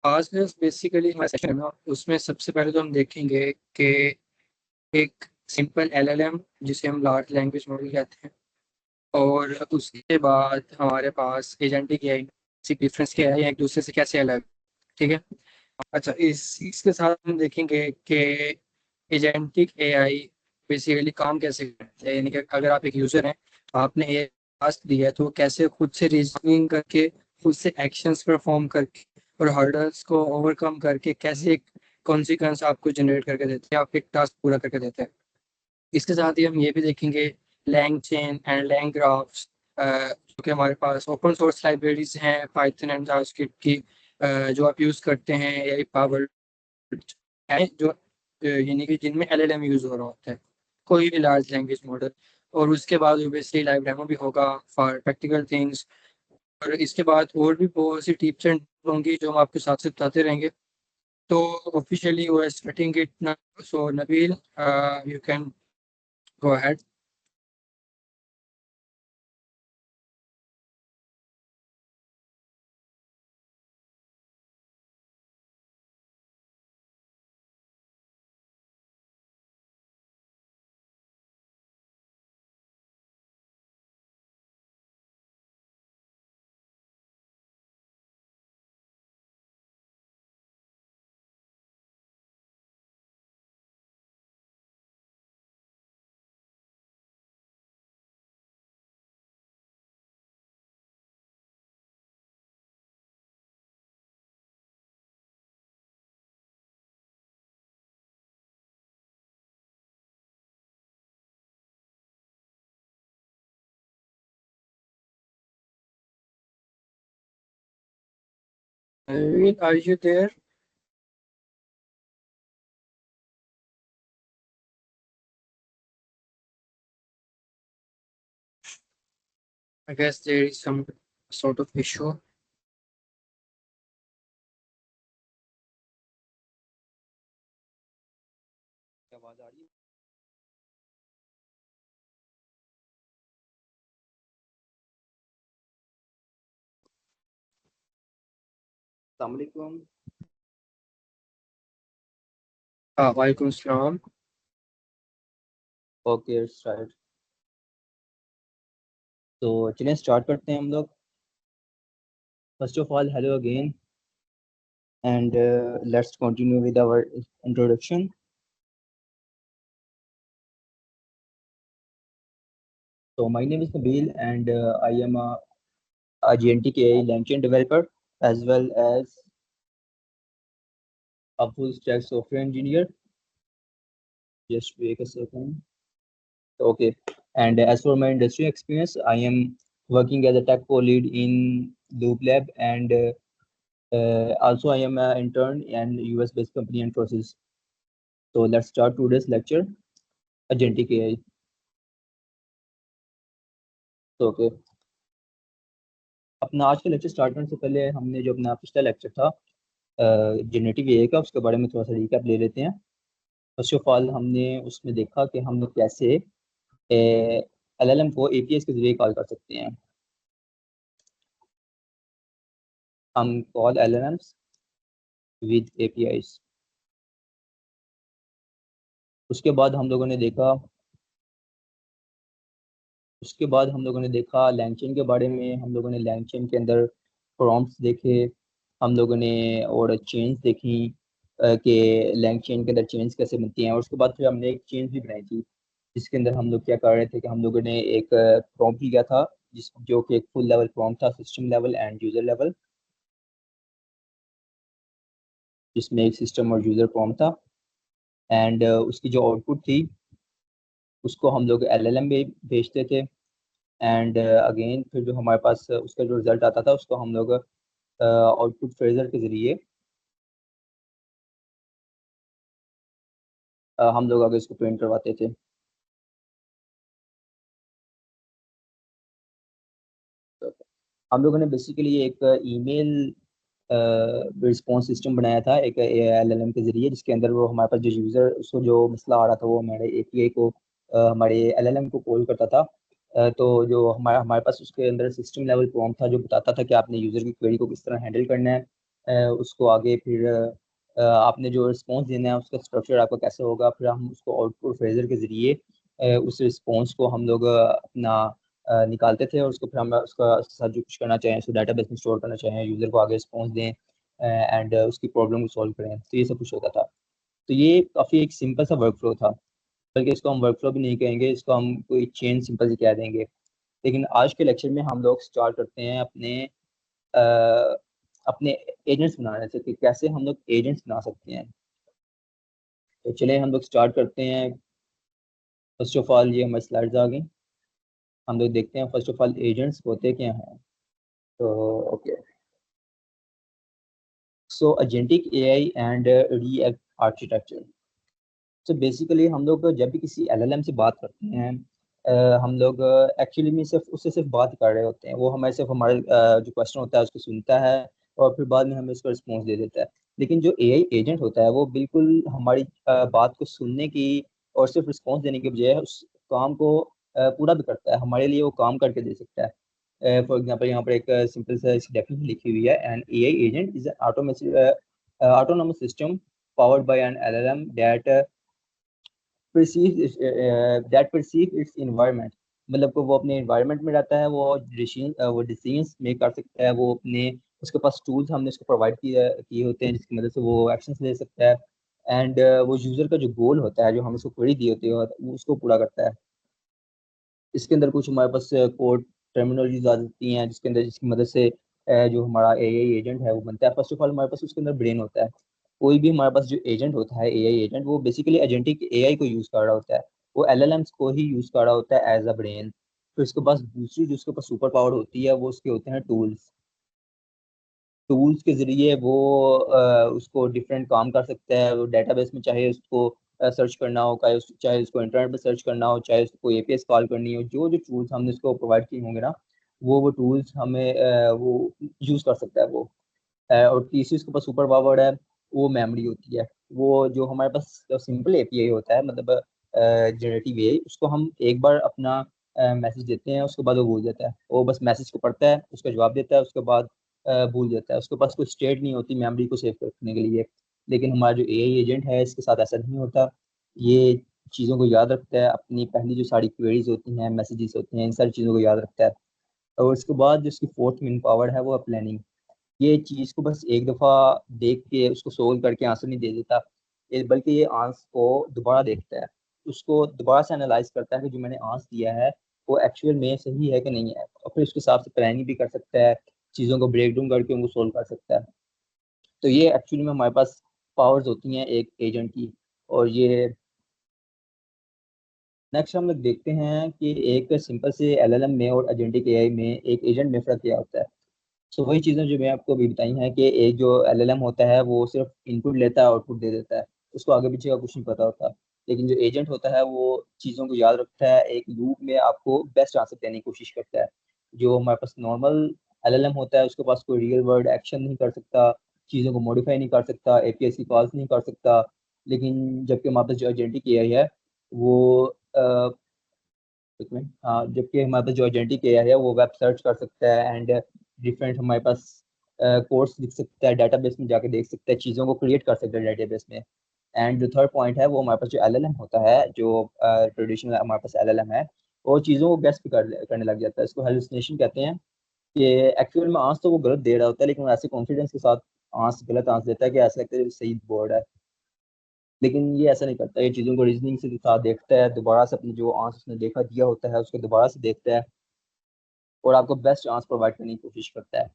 आज बेसिकली हमारा सेशन है ना, उसमें सबसे पहले तो हम देखेंगे कि एक सिंपल एलएलएम जिसे हम लार्ज लैंग्वेज मॉडल कहते हैं, और उसके बाद हमारे पास एजेंटिक एआई से डिफरेंस क्या है या एक दूसरे से कैसे अलग। ठीक है। अच्छा, इसके साथ हम देखेंगे कि एजेंटिक एआई बेसिकली काम कैसे करता है, यानी कि अगर आप एक यूजर हैं, आपने एआई टास्क दिया है, तो वो कैसे खुद से रीजनिंग करके, खुद से एक्शंस परफॉर्म करके और हर्डल्स को ओवरकम करके कैसे एक कॉन्सिक्वेंस आपको जनरेट करके देते हैं, आप एक टास्क पूरा करके देते हैं। इसके साथ ही हम ये भी देखेंगे LangChain and LangGraphs, जो कि हमारे पास ओपन सोर्स लाइब्रेरीज हैं पाइथन एंड जावास्क्रिप्ट की, जो आप यूज़ करते हैं एआई पावर है, जो यानी कि जिनमें एलएलएम यूज़ हो रहा होता है, कोई भी लार्ज लैंग्वेज मॉडल। और उसके बाद ओबियसली लाइव डेमो भी होगा फॉर प्रैक्टिकल थिंग्स। और इसके बाद और भी बहुत सी टिप्स एंड होंगी जो हम आपके साथ से बताते रहेंगे। तो ऑफिशियली वो स्टार्टिंग इट ना, so Nabeel, you can go ahead. Nabeel, are you there? I guess there is some sort of issue. आवाज आ रही है? अस्सलाम वालेकुम। वालेकुम सलाम। Okay, right. तो चलिए स्टार्ट करते हैं हम लोग। First of all, hello again, and let's continue with our introduction. So my name is Nabil, and I am a GNTK LangChain developer as well as a full stack software engineer. Just wait a second. Okay. And as for my industry experience, I am working as a tech co-lead in Loop Lab, and also I am an intern in US-based company and process. So let's start today's lecture, Agentic AI. So okay. अपना आज का lecture start करने से पहले हमने जो अपना पिछला लेक्चर था जनरेटिव एआई का, उसके बारे में थोड़ा सा रिकैप ले लेते हैं। फर्स्ट ऑफ ऑल, हमने उसमें देखा कि हम लोग कैसे एलएलएम को एपीआई के जरिए कॉल कर सकते हैं। हम कॉल एलएलएम्स विद एपीआईज। उसके बाद हम लोगों ने देखा लैंगचेन के बारे में। हम लोगों ने लैंगचेन के अंदर प्रॉम्प्ट्स देखे, हम लोगों ने और चेन्स देखी कि लैंगचेन के अंदर चेन्स कैसे बनती हैं। और उसके बाद फिर हमने एक चेन्स भी बनाई थी, जिसके अंदर हम लोग क्या कर रहे थे कि हम लोगों ने एक प्रॉम्प्ट लिया था, जो कि एक फुल लेवल प्रॉम्प्ट था, system level and user level, जिसमें एक सिस्टम और यूजर प्रॉम्प्ट था। एंड उसकी जो आउटपुट थी उसको हम लोग एलएलएम में भेजते थे। एंड अगेन फिर जो हमारे पास उसका जो रिजल्ट आता था उसको हम लोग आउटपुट फ्रेजर के जरिए हम लोग आगे इसको प्रिंट करवाते थे। तो हम लोगों ने बेसिकली एक ईमेल रिस्पॉन्स सिस्टम बनाया था एक एलएलएम के जरिए, जिसके अंदर वो हमारे पास जो यूज़र, उसको जो मसला आ रहा था वो हमारे एपीआई को हमारे एलएलएम को कॉल करता था। तो जो हमारे पास उसके अंदर सिस्टम लेवल प्रॉम्प्ट था जो बताता था कि आपने यूज़र की क्वेरी को किस तरह हैंडल करना है। उसको आगे फिर आपने जो रिस्पॉन्स देना है उसका स्ट्रक्चर आपका कैसे होगा, फिर हम उसको आउटपुट फ्रेजर के ज़रिए उस रिस्पॉन्स को हम लोग अपना निकालते थे, और उसको फिर हम उसका साथ जो कुछ करना चाहें, उसको डाटाबेस में स्टोर करना चाहें, यूज़र को आगे रिस्पॉन्स दें एंड उसकी प्रॉब्लम को सॉल्व करें। तो ये सब कुछ होता था। तो ये काफ़ी एक सिंपल सा वर्क फ्लो था, बल्कि इसको हम वर्क फ्लो भी नहीं कहेंगे, इसको हम कोई चेन सिंपल से कह देंगे। लेकिन आज के लेक्चर में हम लोग स्टार्ट करते हैं अ, अपने एजेंट्स बनाने से, कि कैसे हम लोग एजेंट्स बना सकते हैं। तो चलें हम लोग स्टार्ट करते हैं। फर्स्ट ऑफ ऑल ये हमारी स्लाइड्स आ गई, हम लोग देखते हैं फर्स्ट ऑफ ऑल एजेंट्स होते क्या हैं। तो okay, so agentic AI and re architecture. तो बेसिकली हम लोग जब भी किसी एलएलएम से बात करते हैं, हम लोग एक्चुअली में सिर्फ उससे सिर्फ बात कर रहे होते हैं। वो हमें सिर्फ हमारे जो क्वेश्चन होता है उसको सुनता है, और फिर बाद में हमें उसका रिस्पॉन्स दे देता है। लेकिन जो एआई एजेंट होता है वो बिल्कुल हमारी बात को सुनने की और सिर्फ रिस्पॉन्स देने के बजाय उस काम को पूरा भी करता है, हमारे लिए वो काम करके दे सकता है। फॉर एग्जांपल यहाँ पर एक सिंपल सा इसकी डेफिनेशन लिखी हुई है, an AI agent is an autonomous system powered by an LLM that perceive its environment। मतलब को वो अपने environment में रहता है, वो डिसीजंस मेक कर सकता है, वो अपने उसके पास टूल्स हमने उसको प्रोवाइड किए होते हैं जिसकी मदद से वो एक्शंस ले सकता है, एंड वो यूजर का जो गोल होता है, जो हम उसको क्वेरी दी होती है, वो उसको पूरा करता है। इसके अंदर कुछ हमारे पास कोड टर्मिनोलॉजीज आ जाती हैं जिसकी मदद से जो हमारा एआई एजेंट है वो बनता है। फर्स्ट ऑफ ऑल हमारे पास उसके अंदर ब्रेन होता है। कोई भी हमारे पास जो एजेंट होता है, एआई एजेंट, वो बेसिकली एजेंटिक एआई को यूज कर रहा होता है, वो एलएलएम्स को ही यूज कर रहा होता है एज अ ब्रेन। तो इसके पास दूसरी जो उसके पास सुपर पावर होती है वो उसके होते हैं टूल्स। टूल्स के जरिए वो उसको डिफरेंट काम कर सकता है। वो डेटाबेस में चाहे उसको सर्च करना हो, चाहे उसको इंटरनेट पे सर्च करना हो, चाहे उसको एपीएस कॉल करनी हो, जो जो टूल्स हमने उसको प्रोवाइड किए होंगे ना, वो टूल्स हमें वो यूज़ कर सकता है वो। और तीसरी उसके पास सुपर पावर है, वो मेमोरी होती है। वो जो हमारे पास सिंपल एपीआई होता है, मतलब जनरेटिव एआई, उसको हम एक बार अपना मैसेज देते हैं, उसके बाद वो भूल जाता है। वो बस मैसेज को पढ़ता है, उसका जवाब देता है, उसके बाद भूल जाता है। उसके पास कोई स्टेट नहीं होती मेमोरी को सेव रखने के लिए। लेकिन हमारा जो एआई एजेंट है इसके साथ ऐसा नहीं होता। ये चीज़ों को याद रखता है, अपनी पहली जो सारी क्वेरीज होती हैं, मैसेजेस होते हैं, इन सारी चीज़ों को याद रखता है। और उसके बाद जो उसकी फोर्थ मेन पावर है वो है प्लानिंग। ये चीज को बस एक दफा देख के उसको सोल्व करके आंसर नहीं दे देता, बल्कि ये आंसर को दोबारा देखता है, उसको दोबारा से एनालाइज करता है कि जो मैंने आंसर दिया है वो एक्चुअल में सही है कि नहीं है, और फिर उसके हिसाब से प्लानिंग भी कर सकता है, चीज़ों को ब्रेक डाउन करके उनको सोल्व कर सकता है। तो ये एक्चुअली में हमारे पास पावर्स होती हैं एक एजेंट की। और ये नेक्स्ट हम लोग देखते हैं कि एक सिंपल से एलएलएम में और एजेंटिक एआई में एक एजेंट में फ़र्क क्या होता है। सो वही चीज़ें जो मैं आपको अभी बताई हैं, कि एक जो एलएलएम होता है वो सिर्फ इनपुट लेता है, आउटपुट दे देता है, उसको आगे पीछे का कुछ नहीं पता होता। लेकिन जो एजेंट होता है वो चीज़ों को याद रखता है, एक लूप में आपको बेस्ट आंसर देने की कोशिश करता है। जो हमारे पास नॉर्मल एलएलएम होता है उसके पास कोई रियल वर्ल्ड एक्शन नहीं कर सकता, चीज़ों को मॉडिफाई नहीं कर सकता, एपीएस की कॉल्स नहीं कर सकता। लेकिन जबकि हमारे पास जो एजेंटिक एआई है वो एक मिनट, हाँ, जबकि हमारे पास जो एजेंटिक एआई है वो वेब सर्च कर सकता है, एंड डिफरेंट हमारे पास कोर्स लिख सकता है, डेटाबेस में जाके देख सकता है, चीज़ों को क्रिएट कर सकता है डेटाबेस में। एंड जो थर्ड पॉइंट है वो हमारे पास जो एलएलएम होता है, जो ट्रेडिशनल हमारे पास एलएलएम है, वो चीज़ों को गेस भी करने लग जाता है। इसको हेलुसिनेशन कहते हैं, कि एक्चुअल में आंसर तो वो गलत दे रहा होता है, लेकिन वो ऐसे कॉन्फिडेंस के साथ गलत आंसर देता है कि ऐसा लगता है कि सही बोर्ड है। लेकिन ये ऐसा नहीं करता, ये चीज़ों को रीजनिंग से साथ देखता है, दोबारा से अपने जो आंसर उसने देखा दिया होता है उसको दोबारा से देखता है, और आपको बेस्ट आंसर प्रोवाइड करने की कोशिश करता है।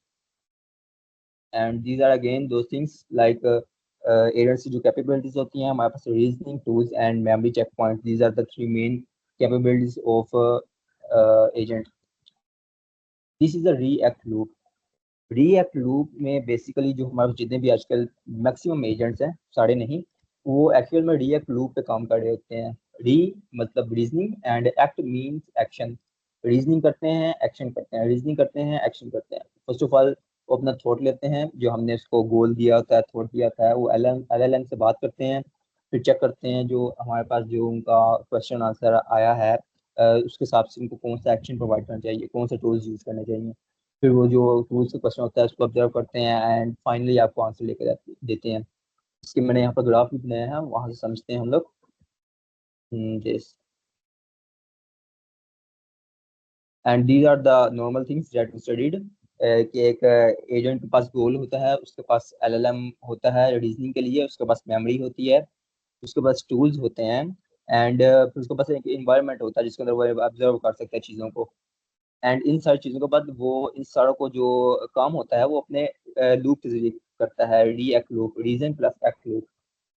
एंड दीज आर अगेन दो थिंग्स लाइक एजेंट्स की जो कैपेबिलिटीज होती हैं हमारे पास, reasoning tools and memory check point, these are the three main capabilities of agent. This is a react loop. React loop में बेसिकली जो हमारे जितने भी आजकल मैक्सिमम एजेंट्स हैं, सारे नहीं, वो एक्चुअल में रीएक्ट लूप पे काम कर रहे होते हैं। री मतलब reasoning, and act means action. Reasoning करते हैं, एक्शन करते हैं, रीजनिंग करते हैं, एक्शन करते हैं। फर्स्ट ऑफ ऑल वो अपना थॉट लेते हैं, जो हमने उसको गोल दिया होता है, थॉट दिया था, वो एलएलएम से बात करते हैं, फिर चेक करते हैं जो हमारे पास जो उनका क्वेश्चन आंसर आया है, उसके हिसाब से उनको कौन सा एक्शन प्रोवाइड करना चाहिए, कौन सा टूल्स यूज करने चाहिए। फिर वो जो टूल्स का क्वेश्चन होता है उसको ऑब्जर्व करते हैं एंड फाइनली आपको आंसर लेकर देते हैं। इसके मैंने यहाँ पर ग्राफ भी बनाया है, वहाँ से समझते हैं हम लोग। This and these are the normal things that we studied, कि एक एजेंट के पास गोल होता है, उसके पास एलएलएम होता है रीजनिंग के लिए, उसके पास मेमोरी होती है, उसके पास टूल्स होते हैं एंड फिर उसके पास एक इन्वायरमेंट होता है जिसके अंदर वो ऑब्जर्व कर सकता है चीज़ों को। एंड इन सारी चीज़ों के बाद वो इन सारों को जो काम होता है वो अपने लूप के जरिए करता है, ReAct loop, reason plus act loop.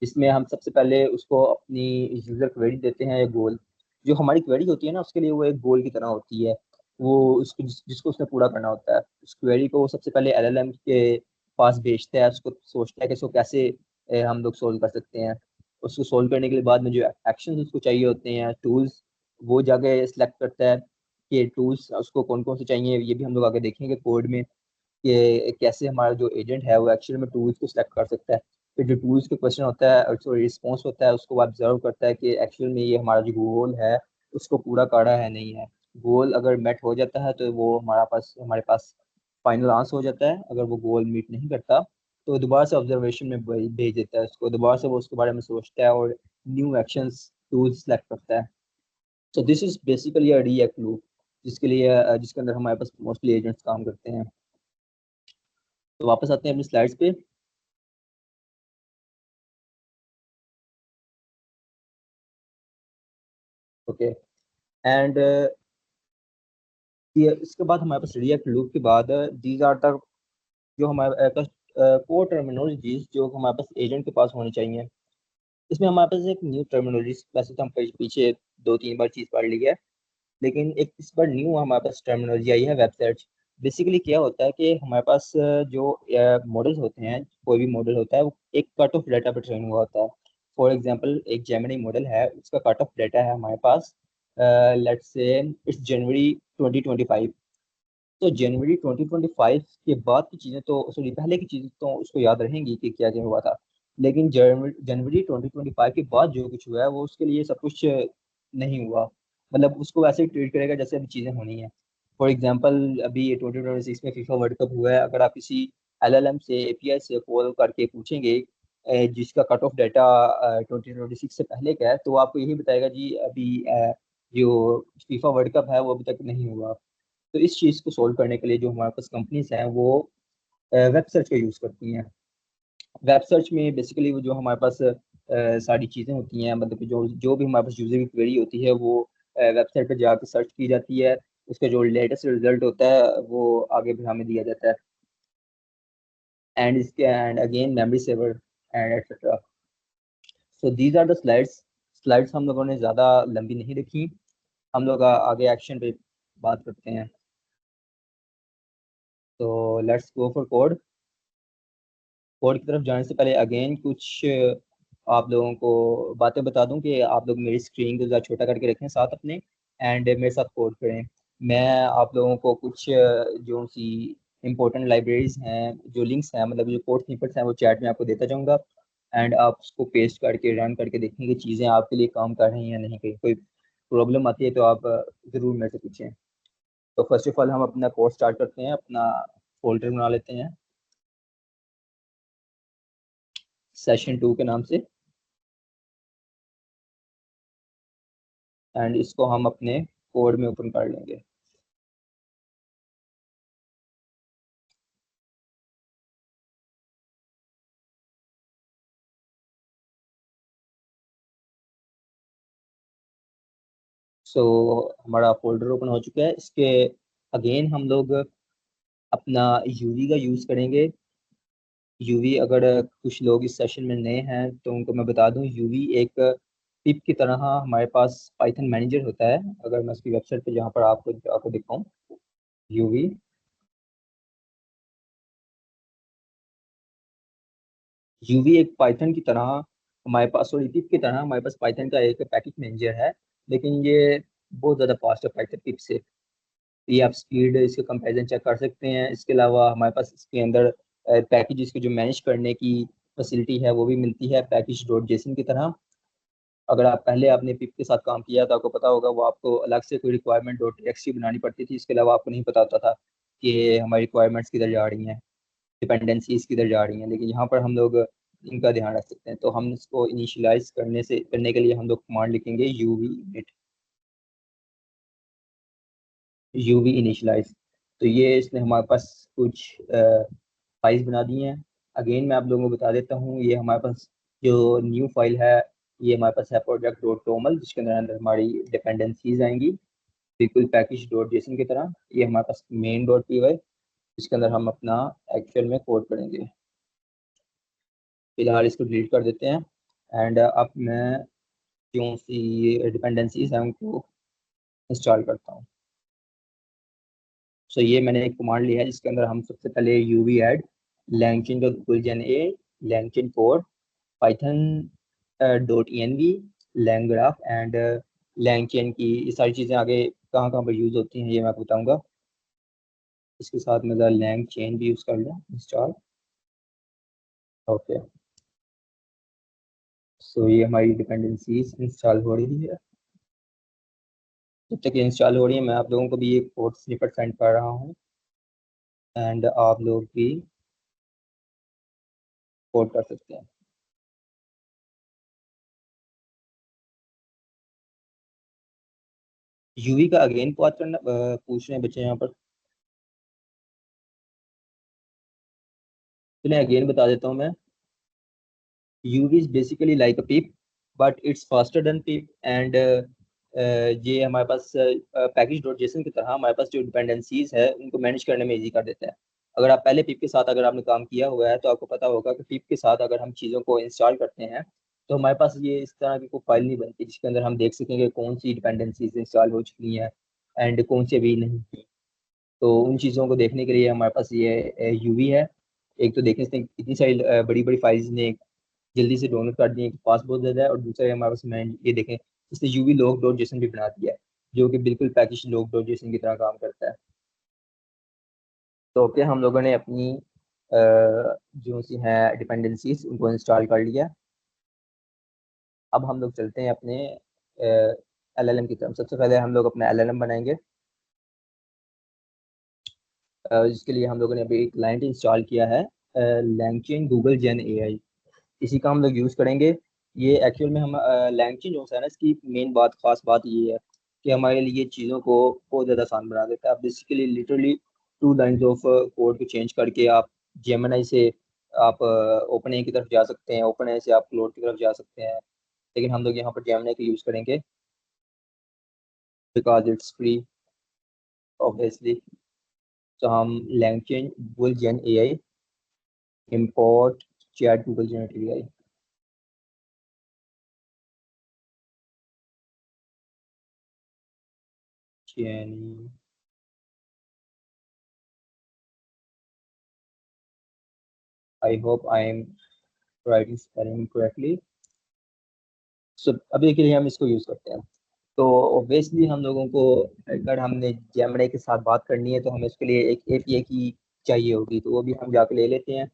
इसमें हम सबसे पहले उसको अपनी यूजर क्वेरी देते हैं, गोल। जो हमारी क्वेरी होती है ना उसके लिए वो एक गोल की तरह होती है, वो उसको जिसको उसने पूरा करना होता है। उस क्वेरी को वो सबसे पहले एलएलएम के पास भेजता है, उसको सोचता है कि इसको कैसे हम लोग सोल्व कर सकते हैं। उसको सोल्व करने के बाद में जो एक्शंस उसको चाहिए होते हैं, टूल्स, वो जाके सिलेक्ट करता है कि टूल्स उसको कौन कौन से चाहिए। ये भी हम लोग आगे देखेंगे कोड में कि कैसे हमारा जो एजेंट है वो एक्चुअल में टूल्स को सिलेक्ट कर सकता है। फिर जो टूल्स के क्वेश्चन होता है और जो रिस्पॉन्स होता है उसको ऑब्जर्व करता है कि एक्चुअल में ये हमारा जो गोल है उसको पूरा करा है नहीं है। गोल अगर मेट हो जाता है तो वो हमारे पास फाइनल आंसर हो जाता है। अगर वो गोल मीट नहीं करता तो दोबारा से ऑब्जर्वेशन में भेज देता है उसको, दोबारा से वो उसके बारे में सोचता है और न्यू एक्शंस टूल्स सेलेक्ट करता है। So this is basically a react loop, जिसके अंदर हमारे पास मोस्टली एजेंट्स काम करते हैं। तो वापस आते हैं अपनी स्लाइड्स पे। ओके एंड ये इसके बाद हमारे पास रिएक्ट लूप के बाद दीज आर द जो हमारे पास कोर टर्मिनोलॉजीज जो हमारे पास एजेंट के पास होनी चाहिए। इसमें हमारे पास एक न्यू टर्मिनोलॉजी, वैसे तो हम पीछे 2-3 बार चीज पढ़ ली है, लेकिन एक इस बार न्यू हमारे पास टर्मिनोलॉजी आई है, वेब सर्च। बेसिकली क्या होता है कि हमारे पास जो मॉडल्स होते हैं, कोई भी मॉडल होता है वो एक कट ऑफ डाटा पर ट्रेन हुआ होता है। फॉर एग्जांपल एक जेमिनी मॉडल है, उसका कट ऑफ डाटा है हमारे पास, लेट्स से इट्स जनवरी 2025। तो जनवरी 2025 के बाद की चीज़ें तो सॉरी पहले की चीज़ें तो उसको याद रहेंगी कि क्या क्या हुआ था, लेकिन जनवरी 2025 के बाद जो कुछ हुआ है वो उसके लिए सब कुछ नहीं हुआ। मतलब उसको वैसे ही ट्रीट करेगा जैसे अभी चीज़ें होनी है। फॉर एग्जांपल अभी ये 2026 में फीफा वर्ल्ड कप हुआ है, अगर आप किसी एलएलएम से एपीआई से कॉल करके पूछेंगे जिसका कट ऑफ डाटा 2026 से पहले का है, तो वो आपको यही बताएगा जी अभी जो फीफा वर्ल्ड कप है वो अभी तक नहीं हुआ। तो इस चीज़ को सोल्व करने के लिए जो हमारे पास कंपनीज हैं वो वेब सर्च का यूज़ करती हैं। वेब सर्च में बेसिकली वो जो हमारे पास सारी चीज़ें होती हैं, मतलब कि जो जो भी हमारे पास यूजर की क्वेरी होती है वो वेबसाइट पर जाकर सर्च की जाती है, उसका जो लेटेस्ट रिजल्ट होता है वो आगे भी हमें दिया जाता है। And again memory saver and etcetera. So these are the slides हम लोगों ने ज़्यादा लंबी नहीं रखी, हम लोग आगे एक्शन पे बात करते हैं। तो let's go for code. Code की तरफ जाने से पहले अगेन कुछ आप लोगों को बातें बता दूं कि आप लोग मेरी स्क्रीन को ज़रा छोटा करके रखें साथ अपने, एंड मेरे साथ कोड करें। मैं आप लोगों को कुछ जो सी इंपॉर्टेंट लाइब्रेरीज हैं, जो लिंक्स हैं, मतलब जो कोड स्निपेट्स हैं, वो चैट में आपको देता जाऊंगा एंड आप उसको पेस्ट करके रन करके देखें कि चीज़ें आपके लिए काम कर रही हैं या नहीं। कहीं कोई प्रॉब्लम आती है तो आप ज़रूर मेरे से पूछें। तो फर्स्ट ऑफ ऑल हम अपना कोड स्टार्ट करते हैं, अपना फोल्डर बना लेते हैं सेशन 2 के नाम से, एंड इसको हम अपने कोड में ओपन कर लेंगे। सो हमारा फोल्डर ओपन हो चुका है। इसके अगेन हम लोग अपना यूवी का यूज़ करेंगे। यूवी अगर कुछ लोग इस सेशन में नए हैं तो उनको मैं बता दूं, यूवी एक पिप की तरह हमारे पास पाइथन मैनेजर होता है। अगर मैं उसकी वेबसाइट पे जहाँ पर आपको दिखाऊं, यूवी यूवी एक पाइथन की तरह हमारे पास, सॉरी पिप की तरह हमारे पास पाइथन का एक पैकेज मैनेजर है, लेकिन ये बहुत ज़्यादा फास्ट है पाइथन पिप से। ये आप स्पीड इसके कंपैरिजन चेक कर सकते हैं। इसके अलावा हमारे पास इसके अंदर पैकेजेस को जो मैनेज करने की फैसिलिटी है वो भी मिलती है पैकेज डॉट जेसन की तरह। अगर आप पहले आपने पिप के साथ काम किया तो आपको पता होगा वो आपको अलग से कोई रिक्वायरमेंट डॉट टेक्स्ट बनानी पड़ती थी, इसके अलावा आपको नहीं पता होता था कि हमारी रिक्वायरमेंट्स किधर जा रही हैं, डिपेंडेंसीज किधर जा रही हैं, लेकिन यहाँ पर हम लोग इनका ध्यान रख सकते हैं। तो हम इसको इनिशियलाइज करने के लिए हम लोग कमांड लिखेंगे यूवी इनिशियलाइज। तो ये इसने हमारे पास कुछ फाइल्स बना दी हैं। अगेन मैं आप लोगों को बता देता हूँ, ये हमारे पास जो न्यू फाइल है ये हमारे पास है project.toml, जिसके अंदर हमारी डिपेंडेंसीज आएंगी बिल्कुल पैकेज डॉट जेसन की तरह। ये हमारे पास मेन डॉट पी वाई, जिसके अंदर हम अपना एक्चुअल में कोड करेंगे। फिलहाल इसको डिलीट कर देते हैं एंड अब मैं क्यों सी डिपेंडेंसीज हैं उनको इंस्टॉल करता हूँ। सो ये मैंने एक कमांड लिया है जिसके अंदर हम सबसे पहले यूवी ऐड लैंगचिन डॉट बुलजन ए LangChain code Python dot env LangGraph and LangChain की ये सारी चीज़ें आगे कहाँ कहाँ पर यूज़ होती हैं ये मैं आपको बताऊंगा। इसके साथ मैं लैंग चेन भी यूज़ कर लूँ इंस्टॉल। ओके, सो ये हमारी डिपेंडेंसीज इंस्टॉल हो रही है। जब तक ये इंस्टॉल हो रही है मैं आप लोगों को भी एक कोड स्निपेट सेंड कर रहा हूँ एंड आप लोग भी कोड कर सकते हैं। यूवी का अगेन बात करना पूछ रहे हैं बच्चे यहाँ पर, चलिए अगेन बता देता हूँ मैं। UV is basically like a peep, but it's faster than peep and ये हमारे पास पैकेज डॉट जेसन की तरह हमारे पास जो डिपेंडेंसीज है उनको मैनेज करने में इजी कर देता है। अगर आप पहले पीप के साथ अगर आपने काम किया हुआ है तो आपको पता होगा कि पीप के साथ अगर हम चीज़ों को इंस्टॉल करते हैं तो हमारे पास ये इस तरह की कोई फाइल नहीं बनती जिसके अंदर हम देख सकेंगे कौन सी डिपेंडेंसीज इंस्टॉल हो चुकी हैं एंड कौन सी अभी नहीं। तो उन चीज़ों को देखने के लिए हमारे पास ये यूवी है। एक तो देखने से इतनी सारी बड़ी बड़ी फाइल्स ने जल्दी से डाउनलोड कर दिए, फास्ट बहुत ज़्यादा है, और दूसरा ये हमारे पास मैं ये देखें इसने यूवी लॉग डॉट जेसन भी बना दिया है जो कि बिल्कुल पैकेज लॉग डॉट जेसन की तरह काम करता है। तो ओके, हम लोगों ने अपनी जो सी हैं डिपेंडेंसीज उनको इंस्टॉल कर लिया। अब हम लोग चलते हैं अपने LLM की तरफ। सबसे पहले हम लोग अपना LLM बनाएंगे। जिसके लिए हम लोगों ने अभी एक क्लाइंट इंस्टॉल किया है लैंगचेन गूगल जेन AI, इसी का हम लोग यूज़ करेंगे। ये एक्चुअल में हम लैंगचेन जो है ना इसकी मेन बात खास बात ये है कि हमारे लिए चीज़ों को बहुत ज़्यादा आसान बना देता है। आप basically literally 2 lines of code को चेंज करके आप जेमिनी से आप ओपन ए की तरफ जा सकते हैं, ओपन ए से आप क्लोड की तरफ जा सकते हैं, लेकिन हम लोग यहाँ पर जेमिनी का यूज़ करेंगे बिकॉज इट्स फ्री ऑब्वियसली। तो हम LangChain Google gen AI import chat Google generative AI। I hope I am writing spelling correctly. So अभी के लिए हम इसको यूज़ करते हैं। तो ऑब्वियसली हम लोगों को अगर हमने जेमिनी के साथ बात करनी है तो हमें उसके लिए एक API की चाहिए होगी, तो वो भी हम जाके ले लेते हैं।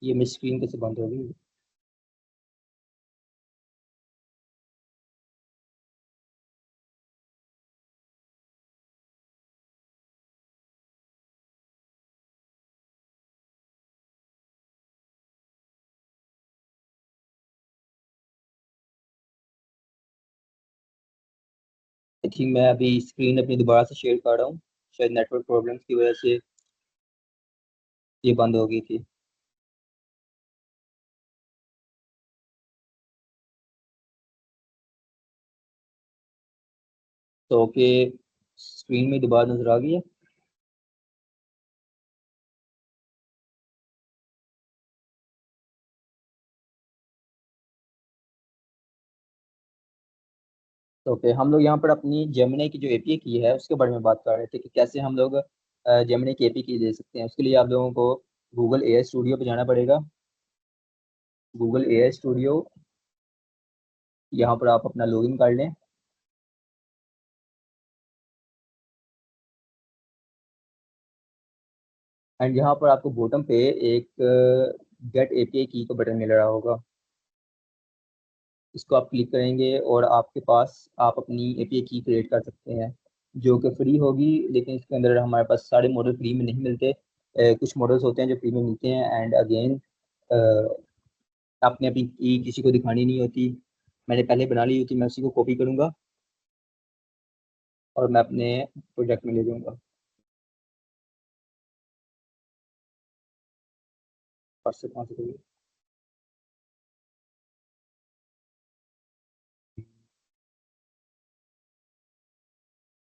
ये मेरी स्क्रीन कैसे बंद हो गई? आई थिंक मैं अभी स्क्रीन अपनी दोबारा से शेयर कर रहा हूँ, शायद नेटवर्क प्रॉब्लम्स की वजह से ये बंद हो गई थी। तो ओके, स्क्रीन में दोबारा नजर आ गई है। तो ओके, हम लोग यहाँ पर अपनी जेमिनी की जो API की है उसके बारे में बात कर रहे थे कि कैसे हम लोग जेमिनी की API की दे सकते हैं। उसके लिए आप लोगों को गूगल AI स्टूडियो पे जाना पड़ेगा। गूगल AI स्टूडियो, यहाँ पर आप अपना लॉगिन कर लें। एंड यहाँ पर आपको बॉटम पे एक गेट एपीआई की का बटन मिल रहा होगा। इसको आप क्लिक करेंगे और आपके पास आप अपनी एपीआई की क्रिएट कर सकते हैं, जो कि फ्री होगी, लेकिन इसके अंदर हमारे पास सारे मॉडल फ्री में नहीं मिलते। कुछ मॉडल्स होते हैं जो फ्री में मिलते हैं। एंड अगेन आपने अपनी की किसी को दिखानी नहीं होती। मैंने पहले बना ली होती, मैं उसी को कॉपी करूँगा और मैं अपने प्रोजेक्ट में ले जाऊँगा। फर्स्ट से कहाँ से करूँगा?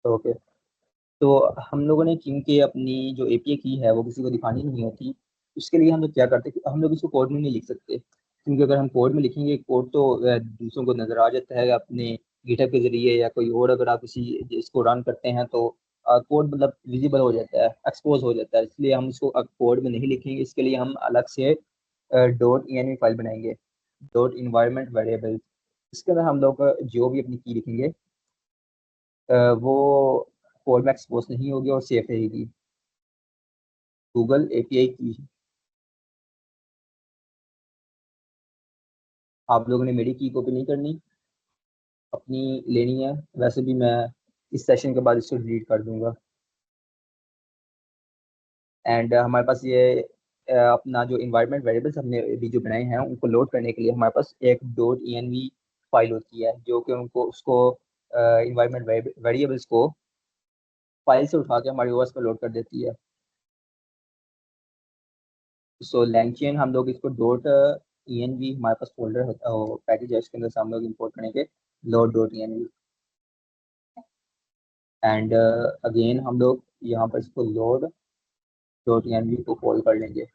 ओके। तो हम लोगों ने क्योंकि अपनी जो एपीआई की है वो किसी को दिखानी नहीं होती, उसके लिए हम लोग क्या करते हैं कि हम लोग इसको कोड में नहीं लिख सकते, क्योंकि अगर हम कोड में लिखेंगे कोड तो दूसरों को नजर आ जाता है अपने गिटहब के जरिए, या कोई और अगर आप किसी इसको रन करते हैं तो कोड मतलब विजिबल हो जाता है, एक्सपोज हो जाता है। इसलिए हम इसको कोड में नहीं लिखेंगे। इसके लिए हम अलग से डॉट ई फाइल बनाएंगे, डॉट इन्वायरमेंट वेरिएबल। इसके अंदर हम लोग जो भी अपनी की लिखेंगे वो कोड में एक्सपोज नहीं होगी और सेफ रहेगी। गूगल एपीआई की आप लोगों ने मेरी की कॉपी नहीं करनी, अपनी लेनी है। वैसे भी मैं इस सेशन के बाद इसको डिलीट कर दूंगा। एंड हमारे पास ये अपना जो इन्वायरमेंट वेरिएबल्स हमने अभी जो बनाए हैं उनको लोड करने के लिए हमारे पास एक डॉट env फाइल होती है, जो कि उनको उसको इन्वायरमेंट वेरिएबल्स को फाइल से उठा के हमारे ओएस पर लोड कर देती है। सो लैंगचेन हम लोग इसको डॉट env, हमारे पास फोल्डर होता है, पैकेज है, उसके अंदर से हम लोग इम्पोर्ट करेंगे load dot env। And again हम लोग यहाँ पर इसको लोड डॉट env को कॉल कर लेंगे।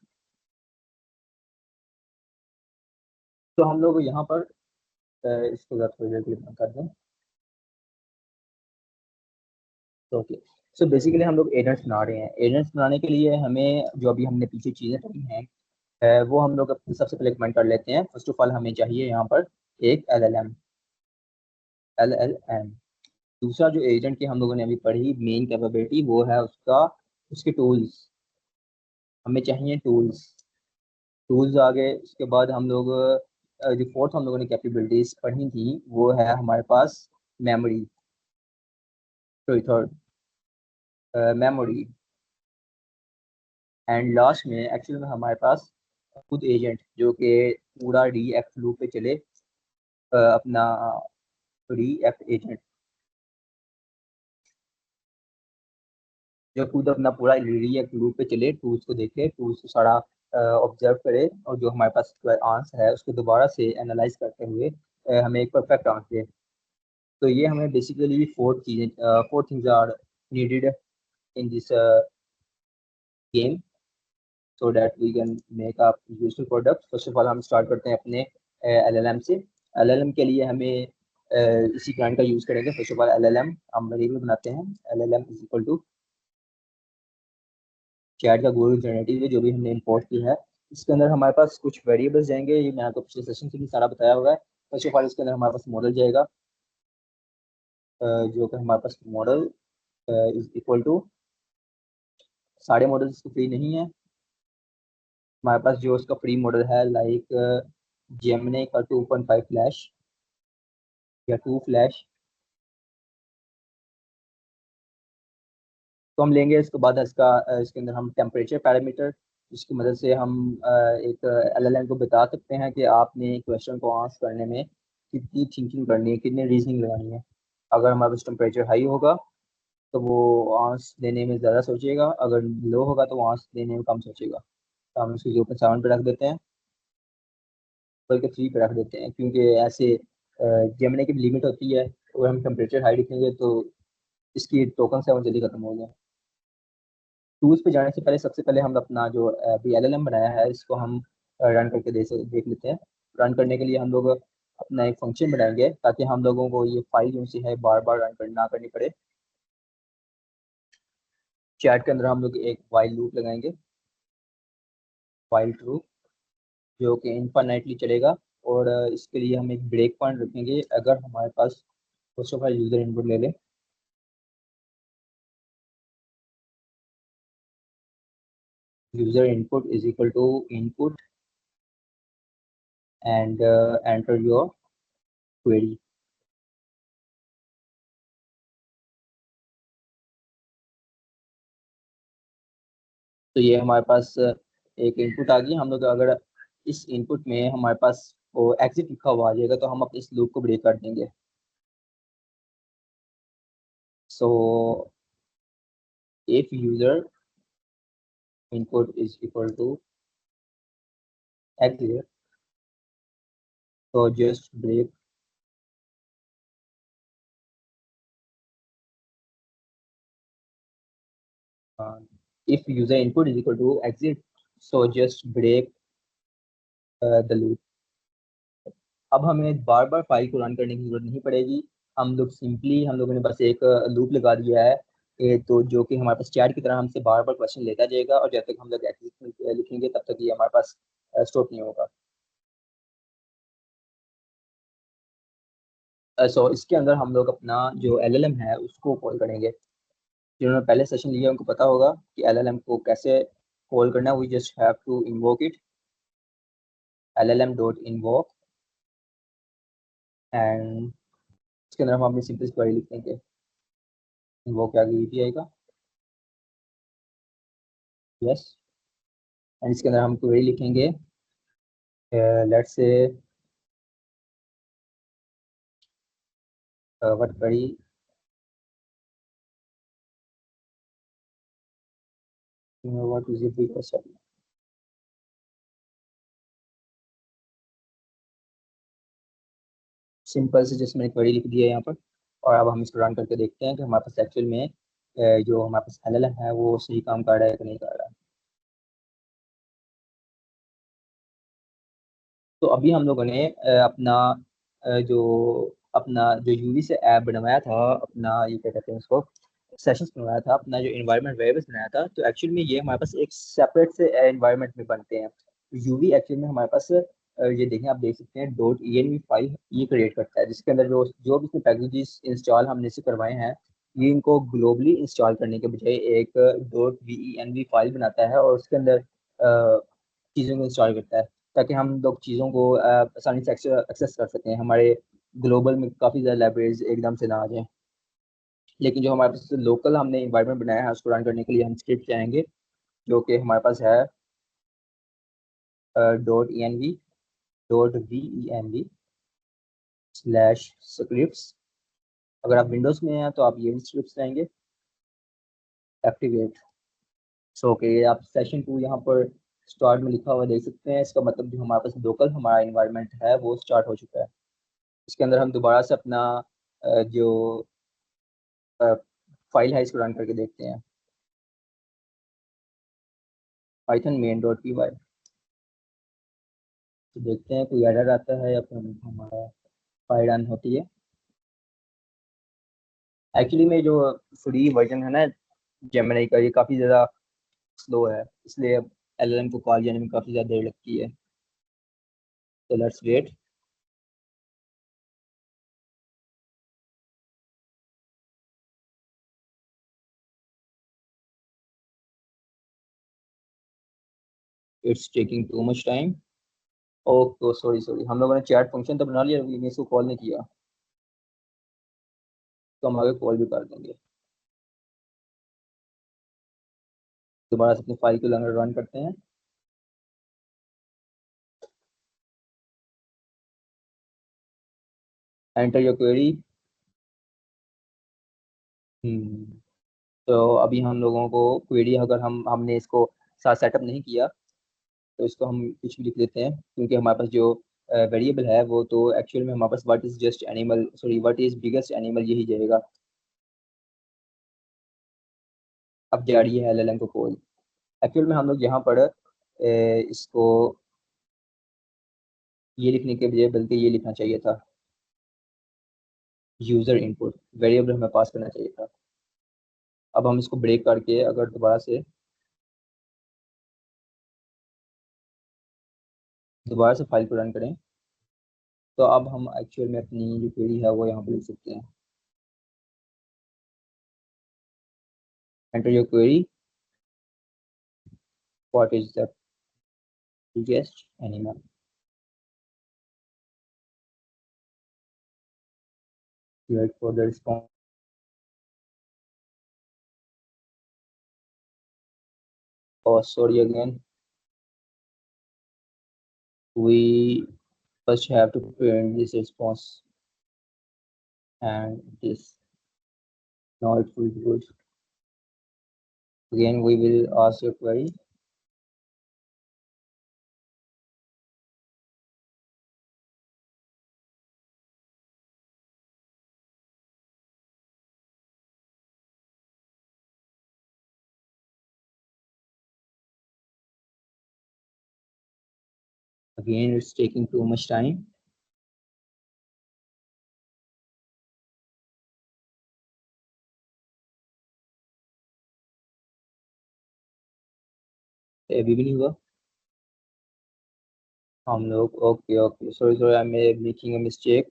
तो हम लोग यहाँ पर इसको ज़रा थोड़ी देर के लिए बंद कर दें। तो ओके। सो बेसिकली हम लोग एजेंट्स बना रहे हैं। एजेंट्स बनाने के लिए हमें जो अभी हमने पीछे चीज़ें पढ़ी हैं वो हम लोग सबसे पहले कमेंट कर लेते हैं। फर्स्ट ऑफ ऑल हमें चाहिए यहाँ पर एक एल एल एम। दूसरा जो एजेंट की हम लोगों ने अभी पढ़ी मेन कैपेबिलिटी, वो है उसका उसके टूल्स। हमें चाहिए टूल्स। टूल्स आ गए, उसके बाद हम लोग जो फोर्थ हम लोगों ने कैपेबिलिटीज पढ़ी थी वो है हमारे पास memory. Sorry, third memory. And last में एक्चुअल में हमारे पास खुद एजेंट जो कि पूरा री एक्ट लूप पे चले, अपना री एक्ट एजेंट जो खुद अपना पूरा री एक्ट लूप पे चले, टूल्स को देखे, टूल्स को सारा ऑब्जर्व करे, और जो हमारे पास आंसर है उसको दोबारा से एनालाइज करते हुए हमें एक परफेक्ट आंसर दे। तो ये हमें basically four things are needed in this game, so that we can make a useful product. First of all हम स्टार्ट करते हैं अपने एलएलएम से। एलएलएम के लिए हमें इसी ब्रांड का यूज करेंगे। फर्स्ट ऑफ ऑल एलएलएम हम वेरिएबल बनाते हैं। LLM is equal to chat का गूगल जनरेटिव है जो भी हमने इंपोर्ट किया है। इसके अंदर हमारे पास कुछ वेरिएबल्स जाएंगे, ये मैं आपको पिछले सेशन से भी सारा बताया हुआ है। फर्स्ट ऑफ ऑल इसके अंदर हमारे पास मॉडल जाएगा, जो कि हमारे पास मॉडल इज इक्वल टू, सारे मॉडल्स फ्री नहीं है। हमारे पास जो उसका फ्री मॉडल है लाइक जेमिनी का 2.5 फ्लैश या 2 फ्लैश, तो हम लेंगे। इसके बाद इसका इसके अंदर हम टेम्परेचर पैरामीटर, जिसकी मदद से हम एक एलएलएम को बता सकते हैं कि आपने क्वेश्चन को आंसर करने में कितनी थिंकिंग करनी है, कितनी रीजनिंग लगानी है। अगर हमारे पास टेम्परेचर हाई होगा तो वो आंसर देने में ज़्यादा सोचेगा, अगर लो होगा तो वो आंसर देने में कम सोचेगा। तो हम इसको 0.7 पे रख देते हैं, बल्कि 3 पे रख देते हैं, क्योंकि ऐसे जेमिनी की लिमिट होती है। अगर हम टेम्परेचर हाई रखेंगे तो इसकी टोकन 7 जल्दी खत्म हो गया। टूल्स पे जाने से पहले सबसे पहले हम अपना जो अभी एलएलएम बनाया है इसको हम रन करके देख लेते हैं। रन करने के लिए हम लोग अपना एक फंक्शन बनाएंगे ताकि हम लोगों को ये फाइल जो सी है बार बार रन करना करनी पड़े। चैट के अंदर हम लोग एक वाइल लूप लगाएंगे, वाइल ट्रू, जो कि इनफाइनाइटली चलेगा। और इसके लिए हम एक ब्रेक पॉइंट रखेंगे अगर हमारे पास first of all user input ले लें। user input is equal to input and enter your query. तो ये हमारे पास एक इनपुट आ गई। हम लोग अगर इस इनपुट में हमारे पास वो एग्जिट लिखा हुआ आ जाएगा तो हम अपने इस लूप को ब्रेक कर देंगे। सो if user input is equal to exit, so just break if user input is equal to exit, so just break the loop. अब हमें बार बार फाइल को रन करने की जरूरत नहीं पड़ेगी। हम लोगों ने बस एक लूप लगा दिया है तो जो कि हमारे पास चैट की तरह हमसे बार बार क्वेश्चन लेता जाएगा और जब तक हम लोग एग्जिट लिखेंगे तब तक ये हमारे पास स्टॉप नहीं होगा। सो इसके अंदर हम लोग अपना जो LLM है उसको कॉल करेंगे। जिन्होंने पहले सेशन लिया उनको पता होगा कि LLM को कैसे कॉल करना है। We just have to invoke it, LLM.invoke, and इसके अंदर हम अपनी सिंपल क्वेरी लिख देंगे। इन्वोक के आगे API का यस, एंड इसके अंदर हम क्वेरी लिखेंगे let's say what query what is it because simple से जस्ट मैंने क्वेरी लिख दी है यहाँ पर। और अब हम इसको रन करके देखते हैं कि हमारे पास एक्चुअल में जो हमारे पास LLM है वो सही काम कर रहा है कि नहीं कर रहा है। तो अभी हम लोगों ने अपना जो यूवी से ऐप बनवाया था, अपना ये क्या कहते हैं उसको, सेशंस बनवाया था, अपना जो इन्वायरमेंट वेरिएबल्स बनाया था, तो एक्चुअल में ये हमारे पास एक सेपरेट से इन्वायरमेंट में बनते हैं। यूवी एक्चुअल में हमारे पास ये देखें, आप देख सकते हैं .env फाइल ये क्रिएट करता है, जिसके अंदर जो जो भी इसमें पैकेजेस इंस्टॉल हमने से करवाए हैं ये इनको ग्लोबली इंस्टॉल करने के बजाय एक .venv फाइल बनाता है और उसके अंदर चीज़ों को इंस्टॉल करता है ताकि हम लोग चीज़ों को आसानी से एक्सेस कर सकें। हमारे ग्लोबल में काफ़ी ज़्यादा लाइब्रेरीज एकदम से ना आ जाएं। लेकिन जो हमारे पास लोकल हमने इन्वायरमेंट बनाया है उसको रन करने के लिए हम स्क्रिप्ट चाहेंगे जो कि हमारे पास है .env /scripts। अगर आप विंडोज़ में हैं तो आप ये स्क्रिप्ट चाहेंगे एक्टिवेट। सो ओके, आप सेशन 2 यहाँ पर स्टार्ट में लिखा हुआ देख सकते हैं। इसका मतलब जो हमारे पास लोकल हमारा इन्वायरमेंट है वो स्टार्ट हो चुका है। इसके अंदर हम दोबारा से अपना जो फाइल है इसको रन करके देखते हैं, python main.py। तो देखते हैं कोई एरर आता है या फिर हमारा फाइल रन होती है। एक्चुअली में जो फ्री वर्जन है ना जेमिनी का, ये काफ़ी ज़्यादा स्लो है, इसलिए LLM को कॉल जाने में काफ़ी ज़्यादा देर लगती है। तो let's wait. It's taking too much time. Okay sorry sorry, हम लोगों ने चैट फंक्शन तो बना लिया लेकिन इसको कॉल नहीं किया, तो हम आगे कॉल भी कर देंगे। दोबारा से अपनी फाइल को रन करते हैं। Enter your query. तो अभी हम लोगों को क्वेरी, अगर हमने इसको साथ सेटअप नहीं किया तो इसको हम कुछ भी लिख देते हैं क्योंकि हमारे पास जो वेरिएबल है वो तो एक्चुअल में हमारे पास what is just animal, sorry what is biggest animal यही जाएगा। अब जा रही है LLM को कॉल। एक्चुअल में हम लोग यहाँ पर इसको ये लिखने के बजाय बल्कि ये लिखना चाहिए था, यूजर इनपुट वेरिएबल हमें पास करना चाहिए था। अब हम इसको ब्रेक करके अगर दोबारा से फाइल को रन करें तो अब हम एक्चुअल में अपनी जो क्वेरी है वो यहाँ पर लिख सकते हैं। Enter your query. what is the biggest animal? Wait for the response. Oh, sorry again. We first have to print this response, and this now it will be good. Again, we will ask your query. Again, it's taking too much time. अभी भी नहीं हुआ हम लोग. Okay, okay, sorry, I'm making a mistake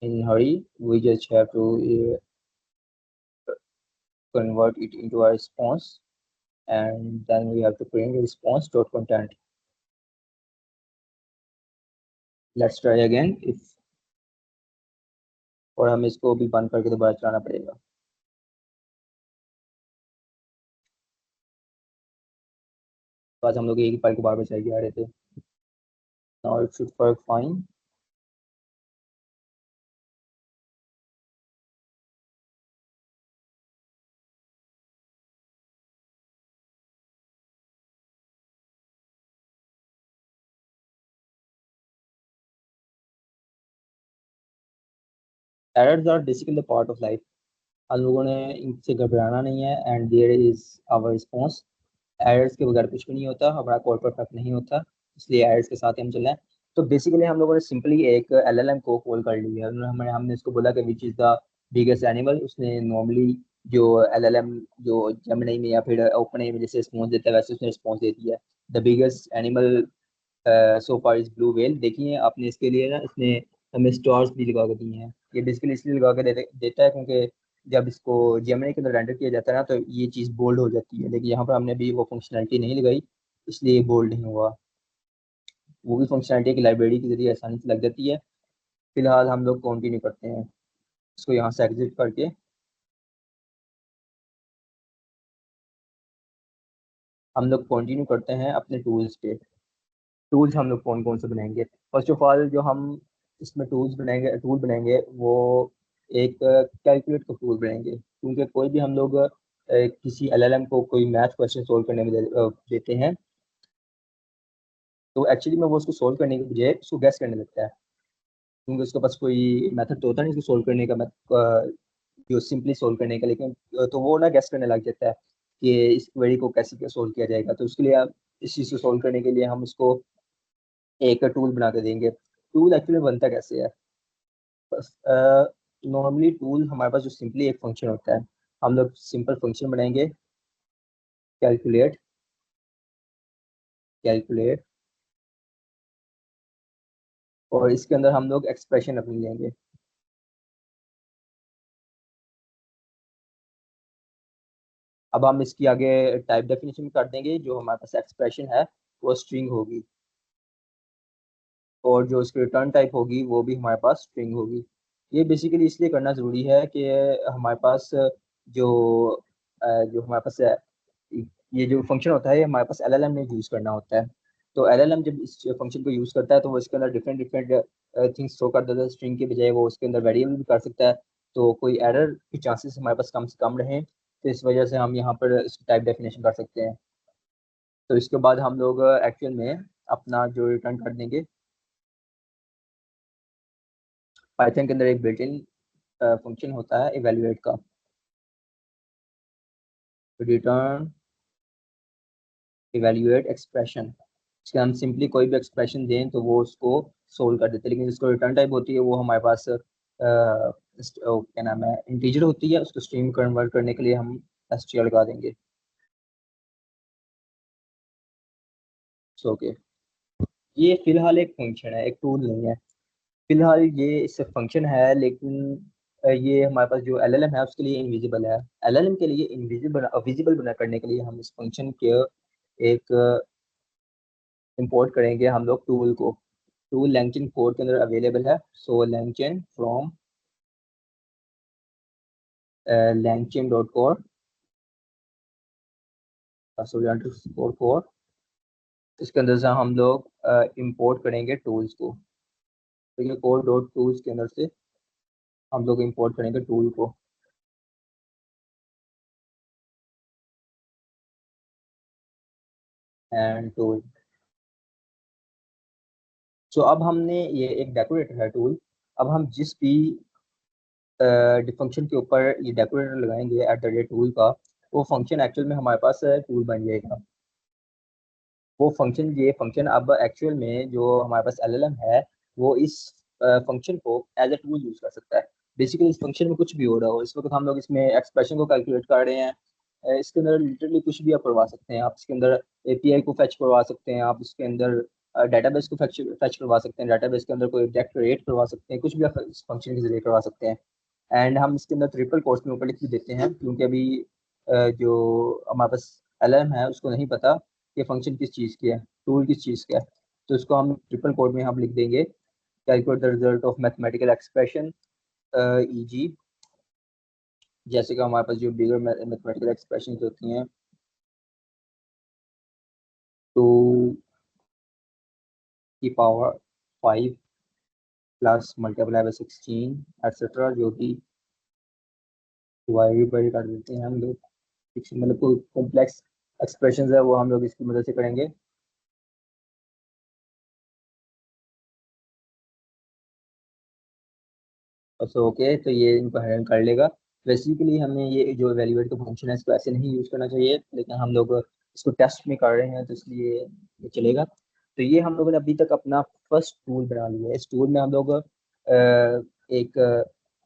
in hurry. We just have to convert it into a response, and then we have to print response dot content. Let's try again. If और हमें इसको भी बंद करके दोबारा चलाना पड़ेगा. तो आज हम लोग एक ही फाइल को बार बार चाहिए आ रहे थे. Now it should work fine. Errors are basically the part of life. हम लोगों ने इनसे घबराना नहीं है. And there is our response. Errors के बगैर कुछ भी नहीं होता. हमारा कोड परफेक्ट नहीं होता, इसलिए एरर्स के साथ ही हम चल रहे हैं. तो बेसिकली हम लोगों ने सिंपली एक एलएलएम को कॉल कर लिया. हमने इसको बोला कि which is the biggest animal. उसने नॉर्मली जो एलएलएम जो जेमिनी में या फिर ओपन में जैसे रिस्पॉन्स देता है वैसे उसने रिस्पॉन्स दे दिया. The biggest animal so far is blue whale. देखिए आपने इसके लिए ना इसने हमें स्टार्स भी लगा के दिए हैं. ये बेसिकली इसलिए लगा के देता है क्योंकि जब इसको जेमिनी के अंदर रेंडर किया जाता है ना तो ये चीज़ बोल्ड हो जाती है. लेकिन यहाँ पर हमने भी वो फंक्शनैलिटी नहीं लगाई, इसलिए बोल्ड नहीं हुआ. वो भी फंक्शनैलिटी की लाइब्रेरी के जरिए आसानी से लग जाती है. फिलहाल हम लोग कंटिन्यू करते हैं इसको यहाँ से एग्जिट करके. हम लोग कंटिन्यू करते हैं अपने टूल्स पे. टूल्स हम लोग कौन कौन से बनाएंगे. फर्स्ट ऑफ ऑल जो हम इसमें टूल बनाएंगे वो एक कैलकुलेट का टूल बनाएंगे. क्योंकि कोई भी हम लोग किसी एलएलएम को कोई मैथ क्वेश्चन सोल्व करने में देते हैं तो एक्चुअली में वो उसको सोल्व करने के बजाय उसको गैस करने लगता है. क्योंकि उसके पास कोई मेथड तो होता नहीं इसको सोल्व करने का, जो सिंपली सोल्व करने का. लेकिन तो वो ना गैस करने लग जाता है कि इस क्वेरी को कैसे सोल्व किया जाएगा. तो उसके लिए आप इस चीज़ को सोल्व करने के लिए हम उसको एक टूल बना के देंगे. टूल एक्चुअली बनता कैसे है. बस नॉर्मली टूल हमारे पास जो सिंपली एक फंक्शन होता है. हम लोग सिंपल फंक्शन बनाएंगे कैलकुलेट कैलकुलेट और इसके अंदर हम लोग एक्सप्रेशन अपनी लेंगे. अब हम इसकी आगे टाइप डेफिनेशन कर देंगे. जो हमारे पास एक्सप्रेशन है वो स्ट्रिंग होगी और जो इसकी रिटर्न टाइप होगी वो भी हमारे पास स्ट्रिंग होगी. ये बेसिकली इसलिए करना ज़रूरी है कि हमारे पास जो जो हमारे पास ये जो फंक्शन होता है ये हमारे पास एलएलएम में यूज़ करना होता है. तो एलएलएम जब इस फंक्शन को यूज़ करता है तो वो इसके अंदर डिफरेंट डिफरेंट थिंग्स शो कर देता है. स्ट्रिंग के बजाय वो उसके अंदर वेरिएबल भी कर सकता है. तो कोई एरर के चांसेस हमारे पास कम से कम रहें, तो इस वजह से हम यहाँ पर इसकी टाइप डेफिनेशन कर सकते हैं. तो इसके बाद हम लोग एक्चुअल में अपना जो रिटर्न कर देंगे. पाइथन के अंदर एक बिल्ट इन फंक्शन होता है इवेल्युएट का. Return evaluate expression. इसके हम सिंपली कोई भी एक्सप्रेशन दें तो वो उसको सोल्व कर देते हैं. लेकिन जिसको रिटर्न टाइप होती है वो हमारे पास क्या नाम है इंटीजर होती है. उसको स्ट्रिंग कन्वर्ट करने के लिए हम str लगा देंगे. सो ओके, ये फिलहाल एक फंक्शन है, एक टूल नहीं है. फिलहाल ये इससे फंक्शन है लेकिन ये हमारे पास जो एलएलएम है उसके लिए इनविजिबल है. एलएलएम के लिए इनविजिबल विजिबल बना करने के लिए हम इस फंक्शन के एक इंपोर्ट करेंगे हम लोग टूल को। टूल लैंगचेन कोड के अंदर अवेलेबल है। सो लैंगचेन फ्रॉम langchain.core core। इसके अंदर से हम लोग इंपोर्ट करेंगे टूल्स को। ठीक है, कोड डॉट टूल्स के अंदर से हम लोग इंपोर्ट करेंगे टूल को। And tool. सो अब हमने ये एक डेकोरेटर है टूल। अब हम जिस भी फंक्शन के ऊपर ये डेकोरेटर लगाएंगे एट द रेट टूल का, वो फंक्शन एक्चुअल में हमारे पास टूल बन जाएगा। वो फंक्शन, ये फंक्शन अब एक्चुअल में जो हमारे पास एलएलएम है वो इस फंक्शन को एज ए टूल यूज कर सकता है। बेसिकली इस फंक्शन में कुछ भी हो रहा हो, इस वक्त हम लोग इसमें एक्सप्रेशन को कैलकुलेट कर रहे हैं, इसके अंदर लिटरली कुछ भी आप करवा सकते हैं। आप इसके अंदर एपीआई को फेच करवा सकते हैं, आप इसके अंदर डेटाबेस को फेच करवा सकते हैं, डेटाबेस के अंदर कोई डेक्टरेट करवा सकते हैं, कुछ भी आप इस फंक्शन के जरिए करवा सकते हैं। एंड हम इसके अंदर ट्रिपल कोट्स में ऊपर लिख भी देते हैं, क्योंकि अभी जो हमारे पास एलएम है उसको नहीं पता कि फंक्शन किस चीज़ की है, टूल किस चीज़ का है। तो इसको हम ट्रिपल कोड में हम लिख देंगे calculate the result of mathematical expression easy. जैसे कि हमारे पास जो बिगर मैथमेटिकल एक्सप्रेशन होती हैं, टू की power 5 plus multiply by 16 etcetera, जो कि डिवाइड बाई कर देते हैं हम लोग। मतलब कोई कॉम्प्लेक्स एक्सप्रेशन है वो हम लोग इसकी मदद से करेंगे। अच्छा ओके, तो ये इनको हैंडल कर लेगा। बेसिकली हमें ये जो एवेल्यूएट का फंक्शन है इसको ऐसे नहीं यूज़ करना चाहिए, लेकिन हम लोग इसको टेस्ट में कर रहे हैं तो इसलिए ये चलेगा। तो ये हम लोगों ने अभी तक अपना फर्स्ट टूल बना लिया है। इस टूल में हम लोग एक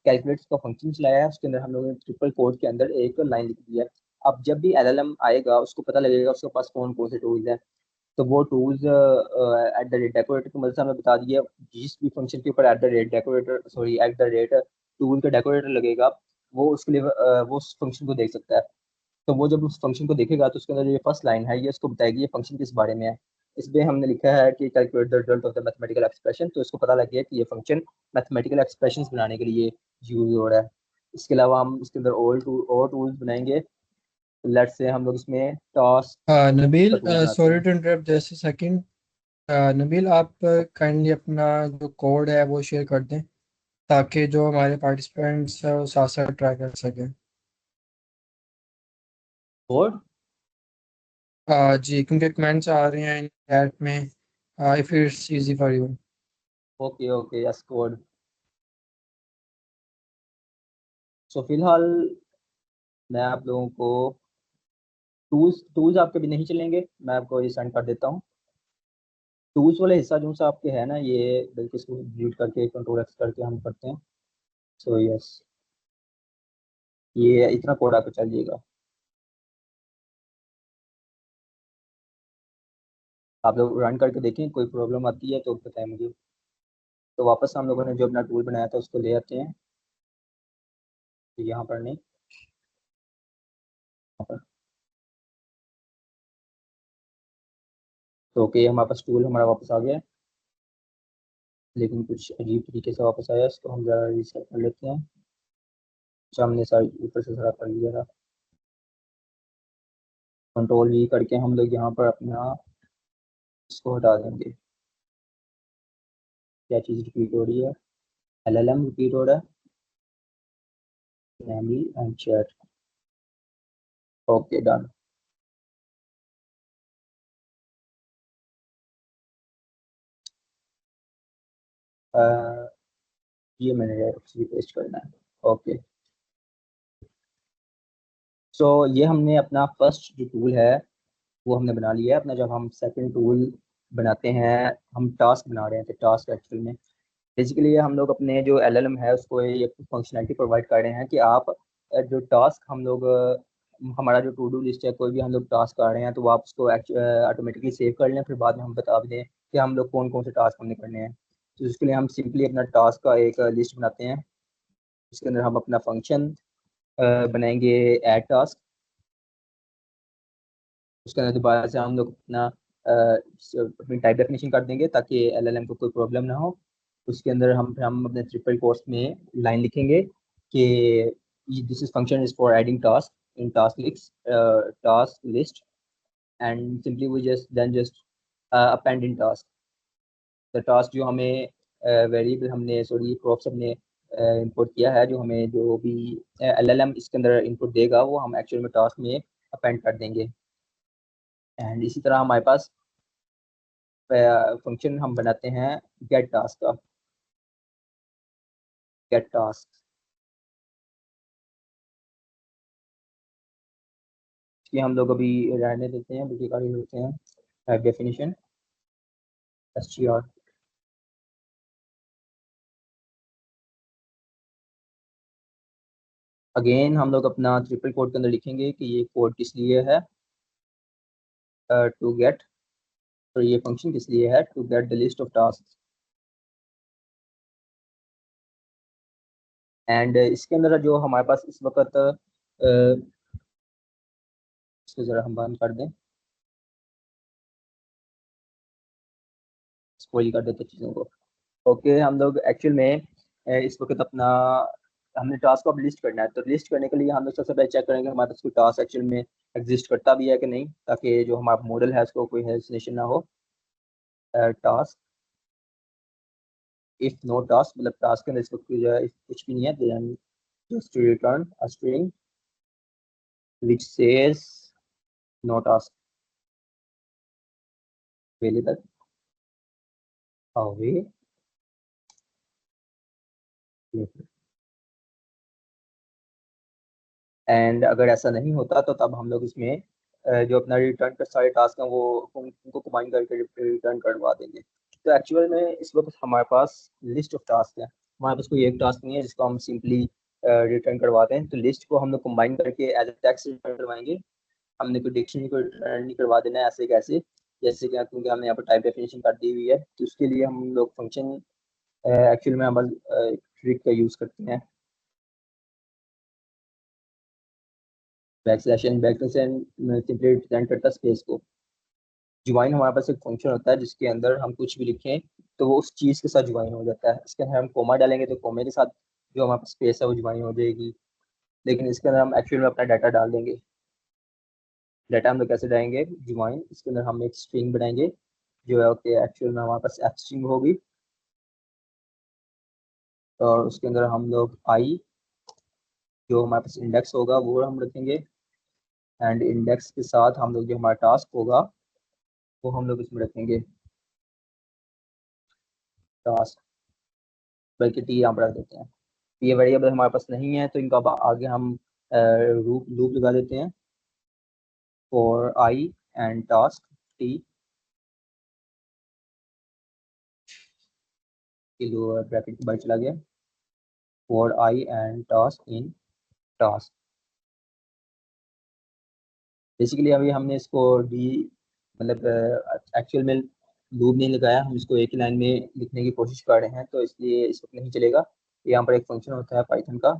कैलकुलेट का फंक्शन चलाया है, उसके अंदर हम लोगों ने ट्रिपल कोड के अंदर एक लाइन लिख दी है। अब जब भी एलएलएम आएगा उसको पता लगेगा उसके पास कौन कौन से टूल्स हैं। तो वो tools at the rate decorator की मदद से हमें बता दिया। जिस भी फंक्शन के ऊपर at the rate decorator, sorry at the rate tool का डेकोरेटर लगेगा, वो उसके लिए वो उस फंक्शन को देख सकता है। तो वो जब उस फंक्शन को देखेगा तो उसके अंदर जो ये फर्स्ट लाइन है ये उसको बताएगी ये फंक्शन किस बारे में है। इसमें हमने लिखा है कि calculate the result of the mathematical expression, तो इसको पता लग गया कि ये फंक्शन मैथमेटिकल एक्सप्रेशन बनाने के लिए यूज हो रहा है। इसके अलावा हम इसके अंदर और टूल्स बनाएंगे। लेट्स से हम लोग इसमें टास्क का नबील, टूल बनाते सॉरी हैं। To interrupt just a second. Nabeel, आप काइंडली अपना जो कोड है वो शेयर कर दें ताकि जो हमारे पार्टिसिपेंट्स हैं वो साथ साथ ट्राई कर सकें। और जी, क्योंकि कमेंट्स आ रहे हैं चैट में। If it's easy for you. Okay okay, yes code. So फिलहाल मैं आप लोगों को टूल्स टूल्स आपके भी नहीं चलेंगे, मैं आपको ये सेंड कर देता हूँ। टूल्स वाले हिस्सा जो सा आपके है ना, ये बल्कि इसको म्यूट करके कंट्रोल एक्स करके हम करते हैं। सो यस, ये इतना कोड आपको चाहिएगा। आप लोग रन करके देखें, कोई प्रॉब्लम आती है तो बताएं मुझे। तो वापस हम लोगों ने जो अपना टूल बनाया था उसको ले आते हैं। तो यहाँ पर नहीं, यहाँ पर। तो ओके, हमारे पास टूल हमारा वापस आ गया है, लेकिन कुछ अजीब तरीके से वापस आया। इसको हम ज़रा रीसेट कर लेते हैं। अच्छा, हमने सारी ऊपर से सारा कर लिया था। कंट्रोल वी करके हम लोग यहाँ पर अपना इसको हटा देंगे। क्या चीज़ रिपीट हो रही है? एलएलएम रिपीट हो रहा है, memory and chat. Okay done. ये मैंने एक्चुअली पेस्ट करना है। ओके, सो ये हमने अपना फर्स्ट जो टूल है वो हमने बना लिया है अपना। जब हम सेकंड टूल बनाते हैं, हम टास्क बना रहे हैं, तो टास्क एक्चुअल में बेसिकली हम लोग अपने जो एलएलएम है उसको ये फंक्शनलिटी प्रोवाइड कर रहे हैं कि आप जो टास्क हम लोग हमारा जो टू डू लिस्ट है, कोई भी हम लोग टास्क कर रहे हैं तो वो आप उसको ऑटोमेटिकली सेव कर लें, फिर बाद में हम बता भी दें कि हम लोग कौन कौन से टास्क हमने करने हैं। तो इसके लिए हम सिंपली अपना टास्क का एक लिस्ट बनाते हैं। इसके अंदर हम अपना फंक्शन बनाएंगे ऐड टास्क। उसके अंदर दोबारा से हम लोग अपना अपनी टाइप डेफिनेशन कर देंगे ताकि एलएलएम को कोई प्रॉब्लम ना हो। उसके अंदर हम अपने ट्रिपल कोट्स में लाइन लिखेंगे कि this is function is for adding task in task list and simply we just append in task the task जो हमें वेरिएबल हमने सॉरी प्रॉप्स हमने इंपोर्ट किया है, जो हमें जो भी एलएलएम इसके अंदर इनपुट देगा वो हम एक्चुअल में टास्क में अपेंड कर देंगे। एंड इसी तरह हमारे पास फंक्शन हम बनाते हैं गेट टास्क का। गेट टास्क की हम लोग अभी रहने देते हैं, बल्कि कार्य होते हैं डेफिनेशन str। अगेन हम लोग अपना ट्रिपल कोड के अंदर लिखेंगे कि ये कोड किस लिए है, टू गेट, तो ये फंक्शन किस लिए है, to get the list of task. And इसके अंदर जो हमारे पास इस वक्त इसको ज़रा हम बंद कर दें, स्पॉइल कर देते चीज़ों को। ओके हम लोग एक्चुअल में इस वक्त अपना हमने टास्क को अब लिस्ट करना है, तो लिस्ट करने के लिए हम लोग सबसे पहले चेक करेंगे हमारे पास कोई टास्क एक्चुअल में एग्जिस्ट करता भी है कि नहीं, ताकि जो हमारा मॉडल है उसको कोई हेल्यूसिनेशन ना हो। टास्क इफ नो टास्क, मतलब टास्क के अंदर इस वक्त जो है कुछ भी नहीं है, then just return a string which says no task available away. And अगर ऐसा नहीं होता तो तब हम लोग इसमें जो अपना रिटर्न का सारे टास्क हैं वो उनको कंबाइन करके रिटर्न करवा देंगे। तो एक्चुअल में इस वक्त हमारे पास लिस्ट ऑफ टास्क है, हमारे पास कोई एक टास्क नहीं है जिसको हम सिंपली रिटर्न करवाते हैं। तो लिस्ट को हम लोग कंबाइन करके एज ए टेक्स्ट रिटर्न करवाएंगे। हमने कोई डिक्शनरी को रिटर्न नहीं करवा देना है ऐसे कैसे, जैसे कि क्योंकि हमने यहाँ पर टाइप डेफिनेशन कर दी हुई है, तो उसके लिए हम लोग फंक्शन एक्चुअल में हम ट्रिक का यूज़ करते हैं। बैकस्लैश सिंपली रिप्रेजेंट करता है स्पेस को। ज्वाइन हमारे पास एक फंक्शन होता है जिसके अंदर हम कुछ भी लिखें तो वो उस चीज़ के साथ ज्वाइन हो जाता है। इसके अंदर हम कोमा डालेंगे तो कोमे के साथ जो हमारे पास स्पेस है वो ज्वाइन हो जाएगी, लेकिन इसके अंदर हम एक्चुअल में अपना डाटा डाल देंगे। डाटा हम लोग कैसे डालेंगे, ज्वाइन, इसके अंदर हम एक स्ट्रिंग बनाएंगे जो है ओके एक्चुअल में हमारे पास एफ स्ट्रिंग होगी, और उसके अंदर हम लोग आई जो हमारे पास इंडेक्स होगा वो हम रखेंगे, एंड इंडेक्स के साथ हम लोग जो हमारा टास्क होगा वो हम लोग इसमें रखेंगे टास्क, बल्कि टी यहाँ पर रख देते हैं। ये वेरिएबल हमारे पास नहीं है तो इनका आगे हम लूप लूप लगा देते हैं for I and task T, lower bracket के बाहर चला गया, for I and task in task. Basically अभी हमने इसको डी मतलब एक्चुअल में लूप नहीं लगाया, हम इसको एक ही लाइन में लिखने की कोशिश कर रहे हैं, तो इसलिए इस वक्त नहीं चलेगा। यहाँ पर एक फंक्शन होता है पाइथन का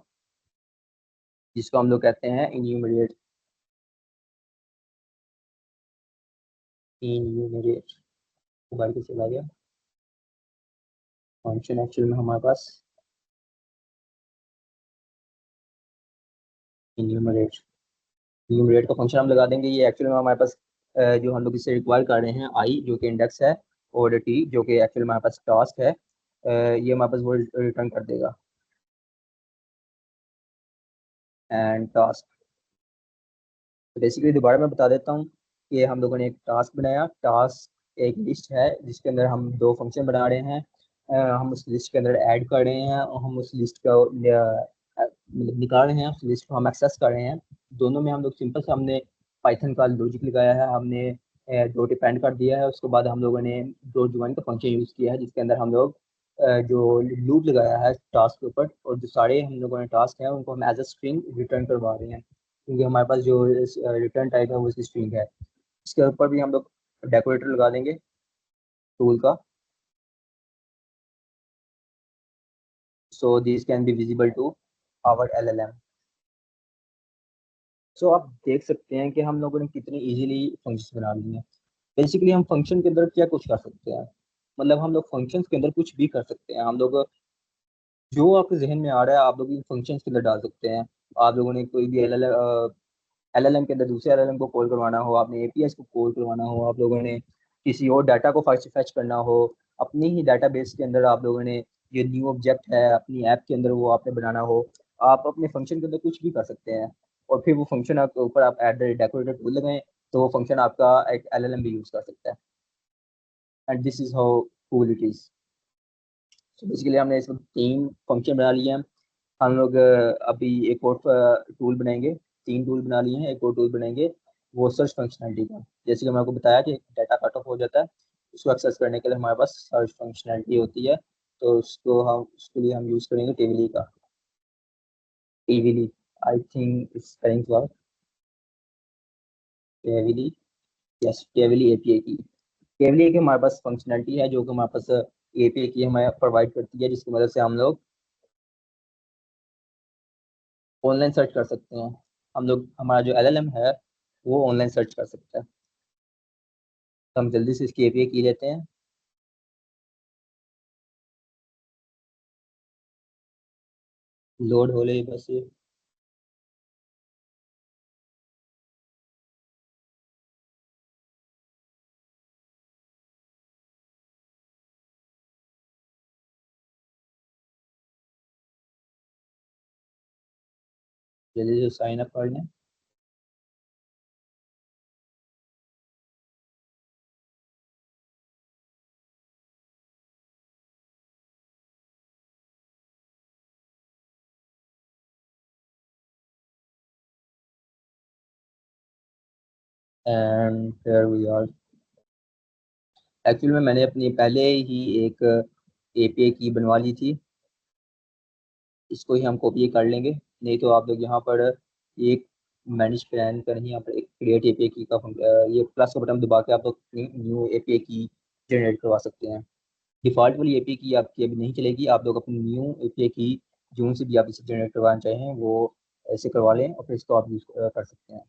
जिसको हम लोग कहते हैं इन्यूमरेट। इन्यूमरेट बाहर के चला गया फंक्शन एक्चुअल में हमारे पास इन्यूमरेट। इन्यूमरेट का फंक्शन हम लगा देंगे, ये एक्चुअल में हमारे पास जो हम लोग इससे रिक्वायर कर रहे हैं आई जो कि इंडेक्स है और टी जो कि एक्चुअल में हमारे पास टास्क है, ये हमारे पास वो रिटर्न कर देगा एंड टास्क। तो बेसिकली दोबारा मैं बता देता हूँ कि हम लोगों ने एक टास्क बनाया, टास्क एक लिस्ट है जिसके अंदर हम दो फंक्शन बना रहे हैं, हम उस लिस्ट के अंदर ऐड कर रहे हैं और हम उस लिस्ट का मतलब निकाल रहे हैं, उस लिस्ट को हम एक्सेस कर रहे हैं। दोनों में हम लोग सिंपल से हमने पाइथन का लॉजिक लगाया है, हमने दो डिपेंड कर दिया है, उसके बाद हम लोगों ने दो ज्वाइन का फंक्शन यूज़ किया है जिसके अंदर हम लोग जो लूप लगाया है टास्क के ऊपर, और जो सारे हम लोगों ने टास्क हैं उनको हम एज अ स्ट्रिंग रिटर्न करवा रहे हैं क्योंकि हमारे पास जो रिटर्न टाइप है वो इसकी स्ट्रिंग है। इसके ऊपर भी हम लोग डेकोरेटर लगा देंगे टूल का, so this can be visible to our LLM. So आप देख सकते हैं कि हम लोगों ने कितनी इजीली फंक्शंस बना ली हैं। बेसिकली हम फंक्शन के अंदर क्या कुछ कर सकते हैं, मतलब हम लोग फंक्शंस के अंदर कुछ भी कर सकते हैं। हम लोग जो आपके जहन में आ रहा है आप लोग इन फंक्शंस के अंदर डाल सकते हैं। आप लोगों ने कोई भी एलएलएम के अंदर दूसरे एलएलएम को कॉल करवाना हो, आपने एपीएस को कॉल करवाना हो, आप लोगों ने किसी और डाटा को फैच करना हो, अपनी ही डाटाबेस के अंदर आप लोगों ने ये न्यू ऑब्जेक्ट है अपनी ऐप के अंदर वो आपने बनाना हो, आप अपने फंक्शन के अंदर कुछ भी कर सकते हैं। और फिर वो फंक्शन आपके ऊपर आप एट द डेकोरेटर टूल लगाएं तो वो फंक्शन आपका एक एलएलएम भी यूज कर सकता है। And this is how cool it is. तो बेसिकली हमने इसमें 3 फंक्शन बना लिए हैं। हम लोग अभी एक और टूल बनाएंगे। 3 टूल बना लिए हैं, एक और टूल बनाएंगे वो सर्च फंक्शनैलिटी का। जैसे कि मैंने आपको बताया कि डाटा कट ऑफ हो जाता है, उसको एक्सेस करने के लिए हमारे पास सर्च फंक्शनैलिटी होती है। तो उसके लिए हम यूज़ करेंगे टेबली का। Tavily, I think it's spelling work. Tavily, yes, Tavily API की। टेबली एक हमारे पास फंक्शनैलिटी है जो कि हमारे पास एपीआई की हमें प्रोवाइड करती है, जिसकी मदद से हम लोग ऑनलाइन सर्च कर सकते हैं। हम लोग हमारा जो एलएलएम है वो ऑनलाइन सर्च कर सकता है। तो हम जल्दी से इसकी एपीआई की लेते हैं। लोड हो रही है बस ये। जल्दी से साइन अप कर लें। And here we are. Actually में मैंने अपनी पहले ही एक एपीआई की बनवा ली थी, इसको ही हम कॉपी कर लेंगे। नहीं तो आप लोग यहाँ पर एक मैनेज प्लान कर ही यहाँ पर एक क्रिएट एपीआई की का ये प्लस का बटन दबा के आप लोग न्यू एपीआई की जनरेट करवा सकते हैं। डिफ़ॉल्ट वाली एपीआई की आपकी अभी नहीं चलेगी, आप लोग अपनी न्यू एपीआई की जो से भी आप इसे जनरेट करवाना चाहें वो ऐसे करवा लें और फिर इसको आप यूज़ कर सकते हैं।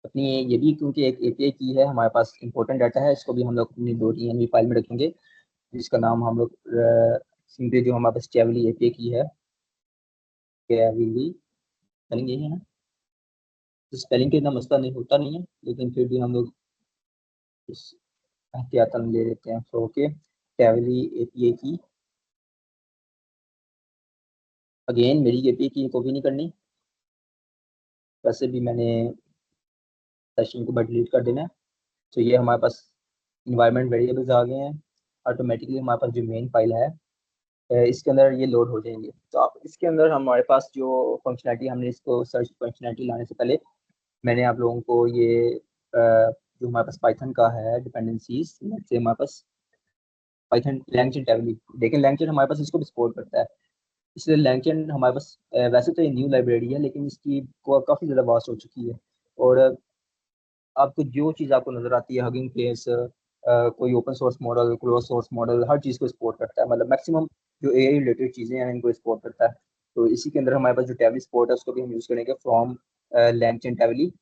अपनी ये भी क्योंकि एक एपीआई की है हमारे पास इंपॉर्टेंट डाटा है, इसको भी हम लोग अपनी .env फाइल में रखेंगे जिसका नाम हम लोग सिंपली जो हमारे पास चैवली एपीआई की है, चैवली स्पेलिंग यही है ना, तो स्पेलिंग का इतना मसला नहीं होता नहीं है, लेकिन फिर भी हम लोग इस एहतियातन ले लेते हैं। तो ओके, चैवली एपीआई की। अगेन मेरी एपीआई की कॉपी नहीं करनी, वैसे भी मैंने सेशन को डिलीट कर देना है। तो ये हमारे पास इन्वायरमेंट वेरिएबल्स आ गए हैं, ऑटोमेटिकली हमारे पास जो मेन फाइल है इसके अंदर ये लोड हो जाएंगे। तो आप इसके अंदर हमारे पास जो फंक्शनैलिटी हमने इसको सर्च फंक्शनैलिटी लाने से पहले मैंने आप लोगों को ये जो हमारे पास पाइथन का है डिपेंडेंसीज से हमारे पास पाइथन लैंगचेन टेबली, लेकिन लैंगचेन हमारे पास इसको भी सपोर्ट करता है। इसलिए लैंगचेन हमारे पास वैसे तो ये न्यू लाइब्रेरी है लेकिन इसकी काफ़ी ज़्यादा वास्ट हो चुकी है। और आपको जो चीज़ आपको नज़र आती है हगिंग फेस, कोई open source model close source model हर चीज़ को सपोर्ट करता है, मतलब मैक्सिमम जो एआई रिलेटेड चीज़ें हैं इनको सपोर्ट करता है। तो इसी के अंदर हमारे पास जो टैबली सपोर्ट है उसको भी हम यूज़ करेंगे फ्रॉम लैंगचेन टैबली।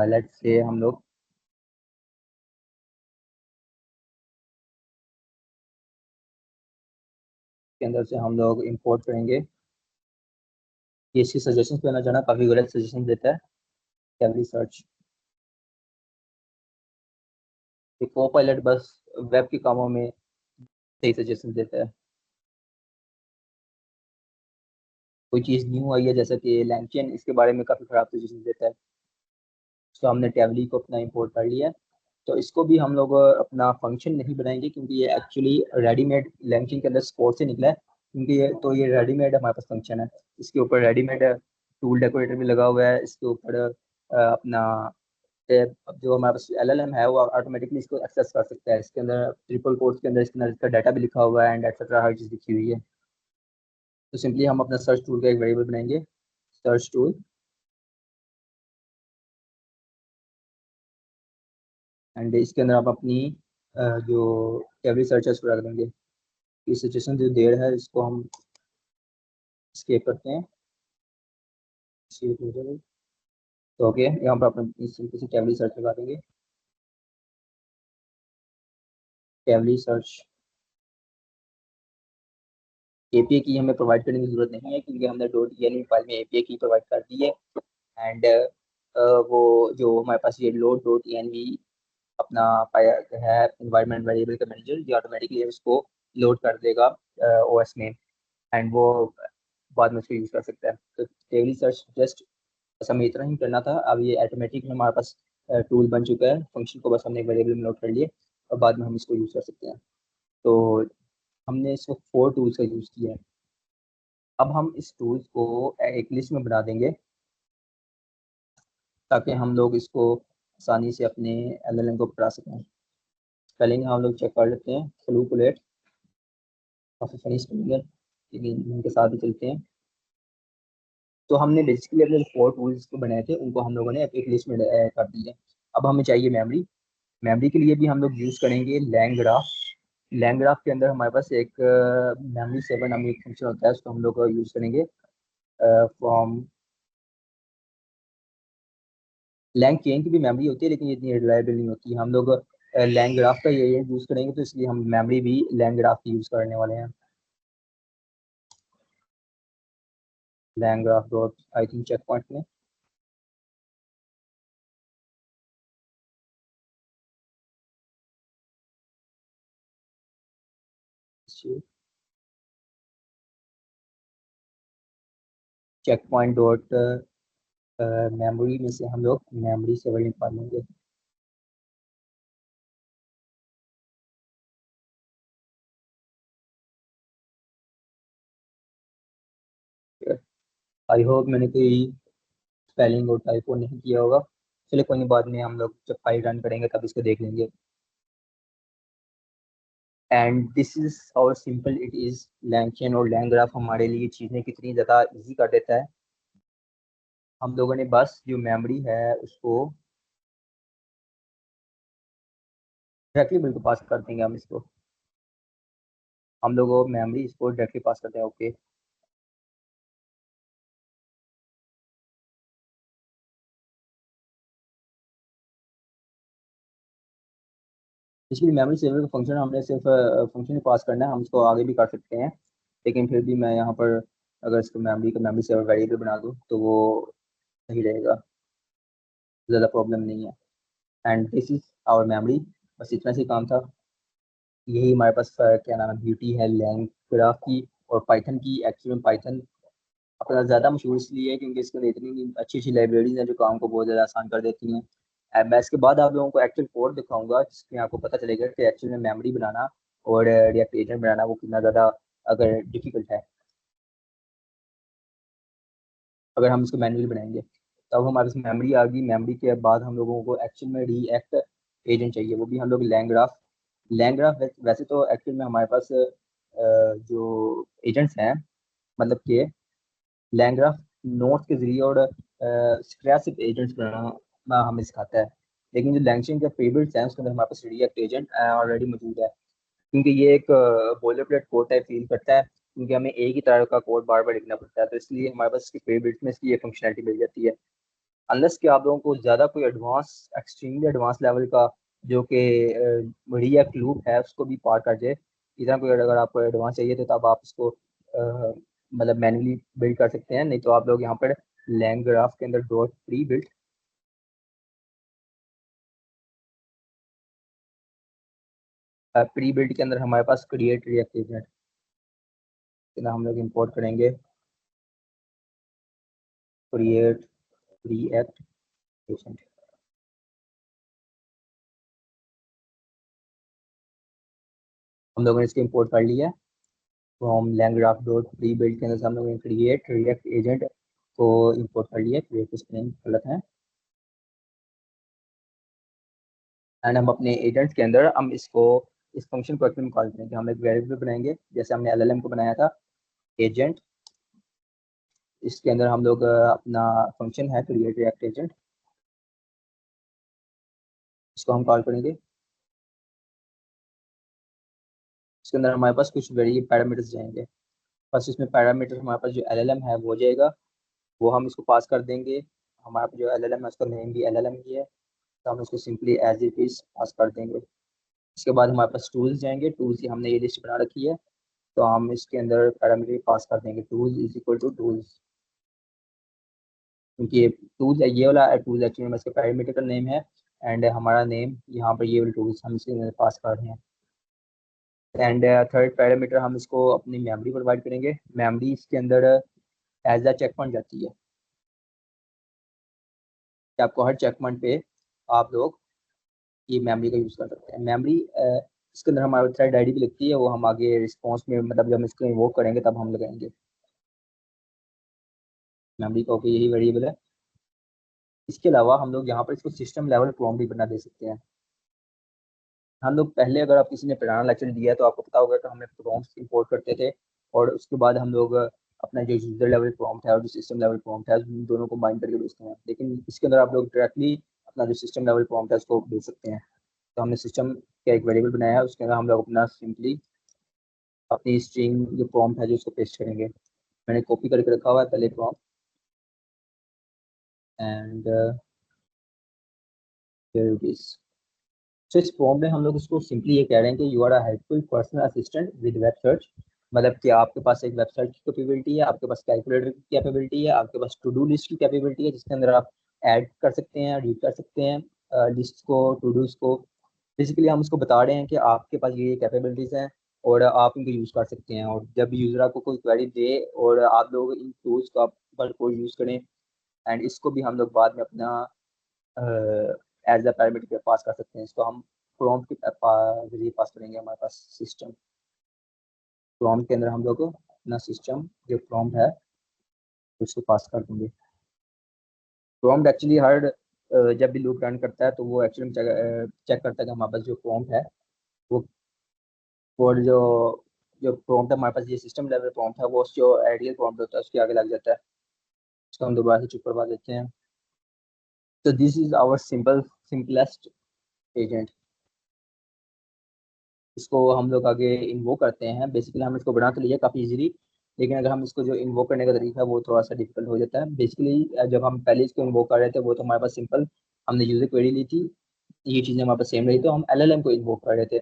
लेट्स से हम लोग के अंदर से हम लोग इंपोर्ट करेंगे। ये इसकी सजेशन पे आना जाना काफ़ी गलत सजेशन देता है टैबली सर्च। को पायलट बस वेब के कामों में सही सजेशन देता है। कोई चीज़ न्यू आई है जैसा कि लैंगचेन, इसके बारे में काफ़ी ख़राब सजेशन देता है। तो हमने टैबली को अपना इंपोर्ट कर लिया है। तो इसको भी हम लोग अपना फंक्शन नहीं बनाएंगे क्योंकि ये एक्चुअली रेडीमेड लैंकिंग के अंदर स्पोर्ट से निकला है, क्योंकि ये रेडीमेड हमारे पास फंक्शन है। इसके ऊपर रेडीमेड टूल डेकोरेटर भी लगा हुआ है, इसके ऊपर अपना अब जो हमारे पास एलएलएम है वो ऑटोमेटिकली इसको एक्सेस कर सकता है। इसके अंदर ट्रिपल कोट्स के अंदर इसके अंदर इसका डाटा भी लिखा हुआ है एंड एक्सेट्रा हर चीज़ लिखी हुई है। तो सिंपली हम अपना सर्च टूल का एक वेरिएबल बनाएंगे, सर्च टूल, एंड इसके अंदर आप अपनी जो कैवरी सर्च है उसको रख देंगे। इस सिचुएशन जो देर है इसको हम स्केप करते हैं। escape हो जाएगा। तो ओके, यहाँ पर अपने इस तरीके से कैवरी सर्च लगा देंगे। कैवरी सर्च एपीआई की हमें प्रोवाइड करने की जरूरत नहीं है, क्योंकि हमने .env फाइल में एपीआई की प्रोवाइड कर दी है। एंड वो जो हमारे पास ये लोड .env अपना है इन्वायरमेंट वेरिएबल का मैनेजर, ये ऑटोमेटिकली उसको लोड कर देगा ओएस में, एंड वो बाद में उसको यूज कर सकता है। तो डेली सर्च जस्ट बस हमें इतना ही करना था। अब ये ऑटोमेटिक हमारे पास टूल बन चुका है, फंक्शन को बस हमने एक वेरिएबल में लोड कर लिए और बाद में हम इसको यूज कर सकते हैं। तो हमने इसको 4 टूल्स का यूज किया है। अब हम इस टूल्स को एक लिस्ट में बना देंगे, ताकि हम लोग इसको आसानी से अपने एलएलएम को पढ़ा सकें। पहले हम लोग चेक कर लेते हैं फ्लूकुलेट, काफ़ी फनी स्टूडेंट है, लेकिन उनके साथ ही चलते हैं। तो हमने बेसिकली अपने 4 टूल्स को बनाए थे उनको हम लोगों ने एक लिस्ट में कर दिए। अब हमें चाहिए मेमोरी। मेमोरी के लिए भी हम लोग यूज़ करेंगे लैंग्राफ। लैंग्राफ के अंदर हमारे पास एक मेमोरी 7 नामी एक फंक्शन होता है, उसको हम लोग यूज़ करेंगे फ्रॉम लैंग चेन की भी मेमोरी होती है, लेकिन ये इतनी रिलायबल नहीं होती है। हम लोग लैंग ग्राफ का ये यूज़ करेंगे, तो इसलिए हम मेमोरी भी लैंग ग्राफ की यूज़ करने वाले हैं। LangGraph dot I think checkpoint में चेक पॉइंट डॉट मेमोरी में से हम लोग मेमोरी से वही निकाल लेंगे। आई होप मैंने कोई स्पेलिंग और टाइपो नहीं किया होगा। चलिए कोई नहीं, बाद में हम लोग जब फाइल रन करेंगे तब इसको देख लेंगे। And this is how simple it is. LangChain और लैंग ग्राफ हमारे लिए चीज़ें कितनी ज़्यादा इजी कर देता है। हम लोगों ने बस जो मेमोरी है उसको डायरेक्टली बिल्कुल पास कर देंगे। हम इसको हम लोग मेमोरी इसको डायरेक्टली पास करते हैं। ओके, इसलिए मेमोरी सेवर का फंक्शन हमने सिर्फ फंक्शन पास करना है, हम इसको आगे भी कर सकते हैं, लेकिन फिर भी मैं यहाँ पर अगर इसको मेमोरी का मेमोरी सेवर वेरिएबल बना दूँ तो वो सही रहेगा, ज़्यादा प्रॉब्लम नहीं है। And this is our memory. बस इतना सी काम था। यही हमारे पास क्या नाम है ब्यूटी है लैंग ग्राफ की और पाइथन की। एक्चुअली पाइथन अपना ज़्यादा मशहूर इसलिए है क्योंकि इसके अंदर इतनी अच्छी अच्छी लाइब्रेरीज हैं जो काम को बहुत ज़्यादा आसान कर देती हैं। मैं इसके बाद आप लोगों को एक्चुअल कोड दिखाऊंगा, जिसमें आपको पता चलेगा कि एक्चुअल में मेमोरी बनाना और रिएक्ट एजेंट बनाना वो कितना ज़्यादा अगर डिफिकल्ट है, अगर हम इसको मैनुअली बनाएंगे। तब हमारे पास मेमोरी आ गई। मेमोरी के बाद हम लोगों को एक्चुअल में रिएक्ट एजेंट चाहिए, वो भी हम लोग लैंग्राफ। लैंग्राफ वैसे तो एक्चुअल में हमारे पास जो एजेंट्स हैं, मतलब कि लैंग्राफ नोट्स के जरिए और स्क्रैच सिर्फ एजेंट्स बनाना हमें सिखाता है, लेकिन जो लैंगचेन का फेवरेट्स है उसके अंदर हमारे पास रिएक्ट एजेंट ऑलरेडी मौजूद है, क्योंकि ये एक boiler plate code type feel करता है, क्योंकि हमें एक ही तरह का कोड बार बार लिखना पड़ता है, तो इसलिए हमारे पास इसके फेवरेट्स में इसकी ये फंक्शनलिटी मिल जाती है। अनलेस कि आप लोगों को ज़्यादा कोई एडवांस एक्सट्रीमली एडवांस लेवल का जो कि रिएक्ट लूप है उसको भी पार कर जाए, इतना कोई अगर आपको एडवांस चाहिए तो तब आप इसको मतलब मैन्युअली बिल्ड कर सकते हैं, नहीं तो आप लोग यहाँ पर लैंग ग्राफ के अंदर डॉट प्री बिल्ड के अंदर हमारे पास क्रिएट रिएक्ट एजेंट हम लोग इंपोर्ट करेंगे। क्रिएट रिएक्ट एजेंट हम लोगों ने इसको इंपोर्ट कर लिया। तो हम लैंग्राफ डॉट प्री बिल्ड के अंदर से हम लोगों ने क्रिएट रिएक्ट एजेंट को इंपोर्ट कर लिया। क्रिएट स्प्रिंग गलत है। एंड हम अपने एजेंट्स के अंदर हम इसको इस फंक्शन को एक्चुअली कॉल करेंगे। हम एक वेरिएबल बनाएंगे जैसे हमने एलएलएम को बनाया था एजेंट। इसके अंदर हम लोग अपना फंक्शन है क्रिएट रिएक्ट एजेंट, इसको हम कॉल करेंगे। इसके अंदर हमारे पास कुछ वेरिएबल पैरामीटर्स जाएंगे। फर्स्ट इसमें पैरामीटर हमारे पास जो एलएलएम है वो जाएगा, वो हम इसको पास कर देंगे। हमारा जो एलएलएम है उसका नेम भी एलएलएम ही है, तो हम इसको simply as it is pass कर देंगे। इसके बाद हमारे पास टूल्स जाएंगे, टूल्स की हमने ये लिस्ट बना रखी है, तो हम इसके अंदर पैरामीटर पास कर देंगे tools is equal to tools, क्योंकि ये टूल्स ये वाला टूल्स एक्चुअली में इसका पैरामीटर का नेम है, एंड हमारा नेम यहाँ पर ये वाले टूल्स हम इसके अंदर पास कर रहे हैं। एंड थर्ड पैरामीटर हम इसको अपनी मेमोरी प्रोवाइड करेंगे। मेमोरी इसके अंदर एज अ चेक पॉइंट जाती है कि आपको हर चेक पॉइंट पे आप लोग ये मेमोरी का यूज़ कर सकते हैं। मेमोरी इसके अंदर हमारी थ्रेड आईडी भी लिखती है, वो हम आगे रिस्पॉन्स में मतलब जब हम इसको इन्वोक करेंगे तब हम लगाएंगे मेमोरी का। ओके, यही वेरिएबल है। इसके अलावा हम लोग यहाँ पर इसको सिस्टम लेवल प्रॉम्प्ट भी बना दे सकते हैं। हम लोग पहले, अगर आप किसी ने पुराना लेक्चर दिया है तो आपको पता होगा कि हमें प्रॉम्प्ट्स इंपोर्ट करते थे, और उसके बाद हम लोग अपना जो यूजर लेवल प्रॉम्प्ट है और जो सिस्टम लेवल प्रॉम्प्ट है उन दोनों को बाइंड करके भेजते हैं। लेकिन इसके अंदर आप लोग डायरेक्टली अपना जो सिस्टम लेवल प्रॉम्प्ट है उसको भेज सकते हैं। तो हमने सिस्टम का एक वेरिएबल बनाया है, उसके अंदर हम लोग अपना सिंपली अपनी स्ट्रिंग जो प्रॉम्प्ट है जो उसको पेस्ट करेंगे। मैंने कॉपी करके रखा हुआ है पहले prompt, and here it is. तो इस फॉर्म में हम लोग उसको सिंपली ये कह रहे हैं कि you are a helpful personal assistant with web search. मतलब कि आपके पास एक वेबसाइट की कैपेबिलिटी है, आपके पास कैलकुलेटर की कैपेबिलिटी है, आपके पास टू डू लिस्ट की कैपेबिलिटी है जिसके अंदर आप ऐड कर सकते हैं, रीड कर सकते हैं लिस्ट को, टू डूज को। बेसिकली हम उसको बता रहे हैं कि आपके पास ये कैपेबिलिटीज़ हैं और आप इनको यूज़ कर सकते हैं, और जब यूज़र आपको कोई क्वेरी दे और आप लोग इन टूल्स का पर कोई यूज़ करें, एंड इसको भी हम लोग बाद में अपना एज अ पैरामीटर पास कर सकते हैं। इसको हम प्रॉम्प्ट के जरिए पास करेंगे। हमारे पास सिस्टम प्रॉम्प्ट के अंदर हम लोग अपना सिस्टम जो प्रॉम्प्ट है उसको पास कर देंगे। प्रॉम्प्ट एक्चुअली हर जब भी लूप रन करता है तो वो एक्चुअली चेक करता है कि हमारे पास जो प्रॉम्प्ट है वो, और जो जो प्रॉम्प्ट है हमारे पास ये सिस्टम लेवल प्रॉम्प्ट है वो जो आइडियल प्रॉम्प्ट होता है उसके आगे लग जाता है। इसको हम दोबारा से चुप करवा देते हैं। तो this is our simplest agent. इसको हम लोग आगे इन्वोक करते हैं। बेसिकली हम इसको बना तो लिया काफ़ी इजीली, लेकिन अगर हम इसको जो इन्वोक करने का तरीका है वो थोड़ा सा डिफिकल्ट हो जाता है। बेसिकली जब हम पहले इसको इन्वोक कर रहे थे वो तो हमारे पास सिंपल हमने यूजर क्वेरी ली थी, ये चीज़ें हमारे पास सेम रही, तो हम एलएलएम को इन्वोक कर रहे थे।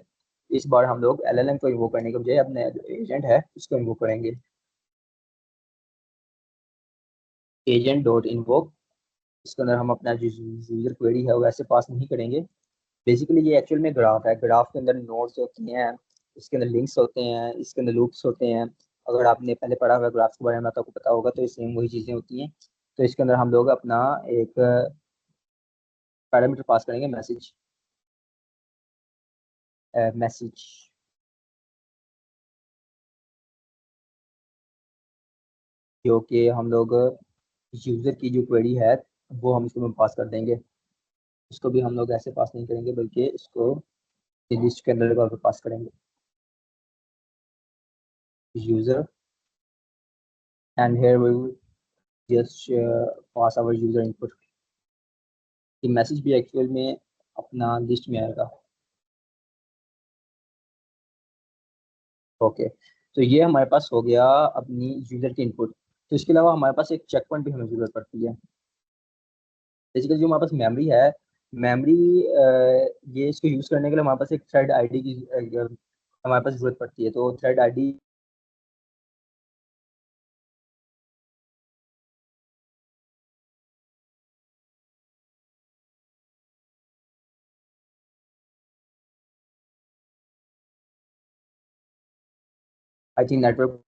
इस बार हम लोग एलएलएम को इन्वोक करने के बजाय अपने जो एजेंट है उसको इन्वोक करेंगे। एजेंट डॉट इन्वोक, इसके अंदर हम अपना जो यूजर क्वेरी है वो ऐसे पास नहीं करेंगे। बेसिकली ये एक्चुअल में ग्राफ है, ग्राफ के अंदर नोड्स होती हैं, इसके अंदर लिंक्स होते हैं, इसके अंदर लूप्स होते हैं। अगर आपने पहले पढ़ा हुआ ग्राफ के बारे में तो आपको पता होगा, तो ये सेम वही चीज़ें होती हैं। तो इसके अंदर हम लोग अपना एक पैरामीटर पास करेंगे, मैसेज मैसेज जो कि हम लोग यूज़र की जो क्वेरी है वो हम इसको में पास कर देंगे। इसको भी हम लोग ऐसे पास नहीं करेंगे बल्कि इसको लिस्ट के अंदर पास करेंगे user, and here we will just pass our user input. ये मैसेज भी एक्चुअल में अपना लिस्ट में आएगा। ओके, तो ये हमारे पास हो गया अपनी यूजर की इनपुट। तो इसके अलावा हमारे पास एक चेक पॉइंट भी हमें जरूरत पड़ती है। बेसिकली जो हमारे पास मेमोरी है, मेमोरी ये इसको यूज करने के लिए हमारे पास एक थ्रेड आईडी की हमारे पास जरूरत पड़ती है। तो thread ID I think network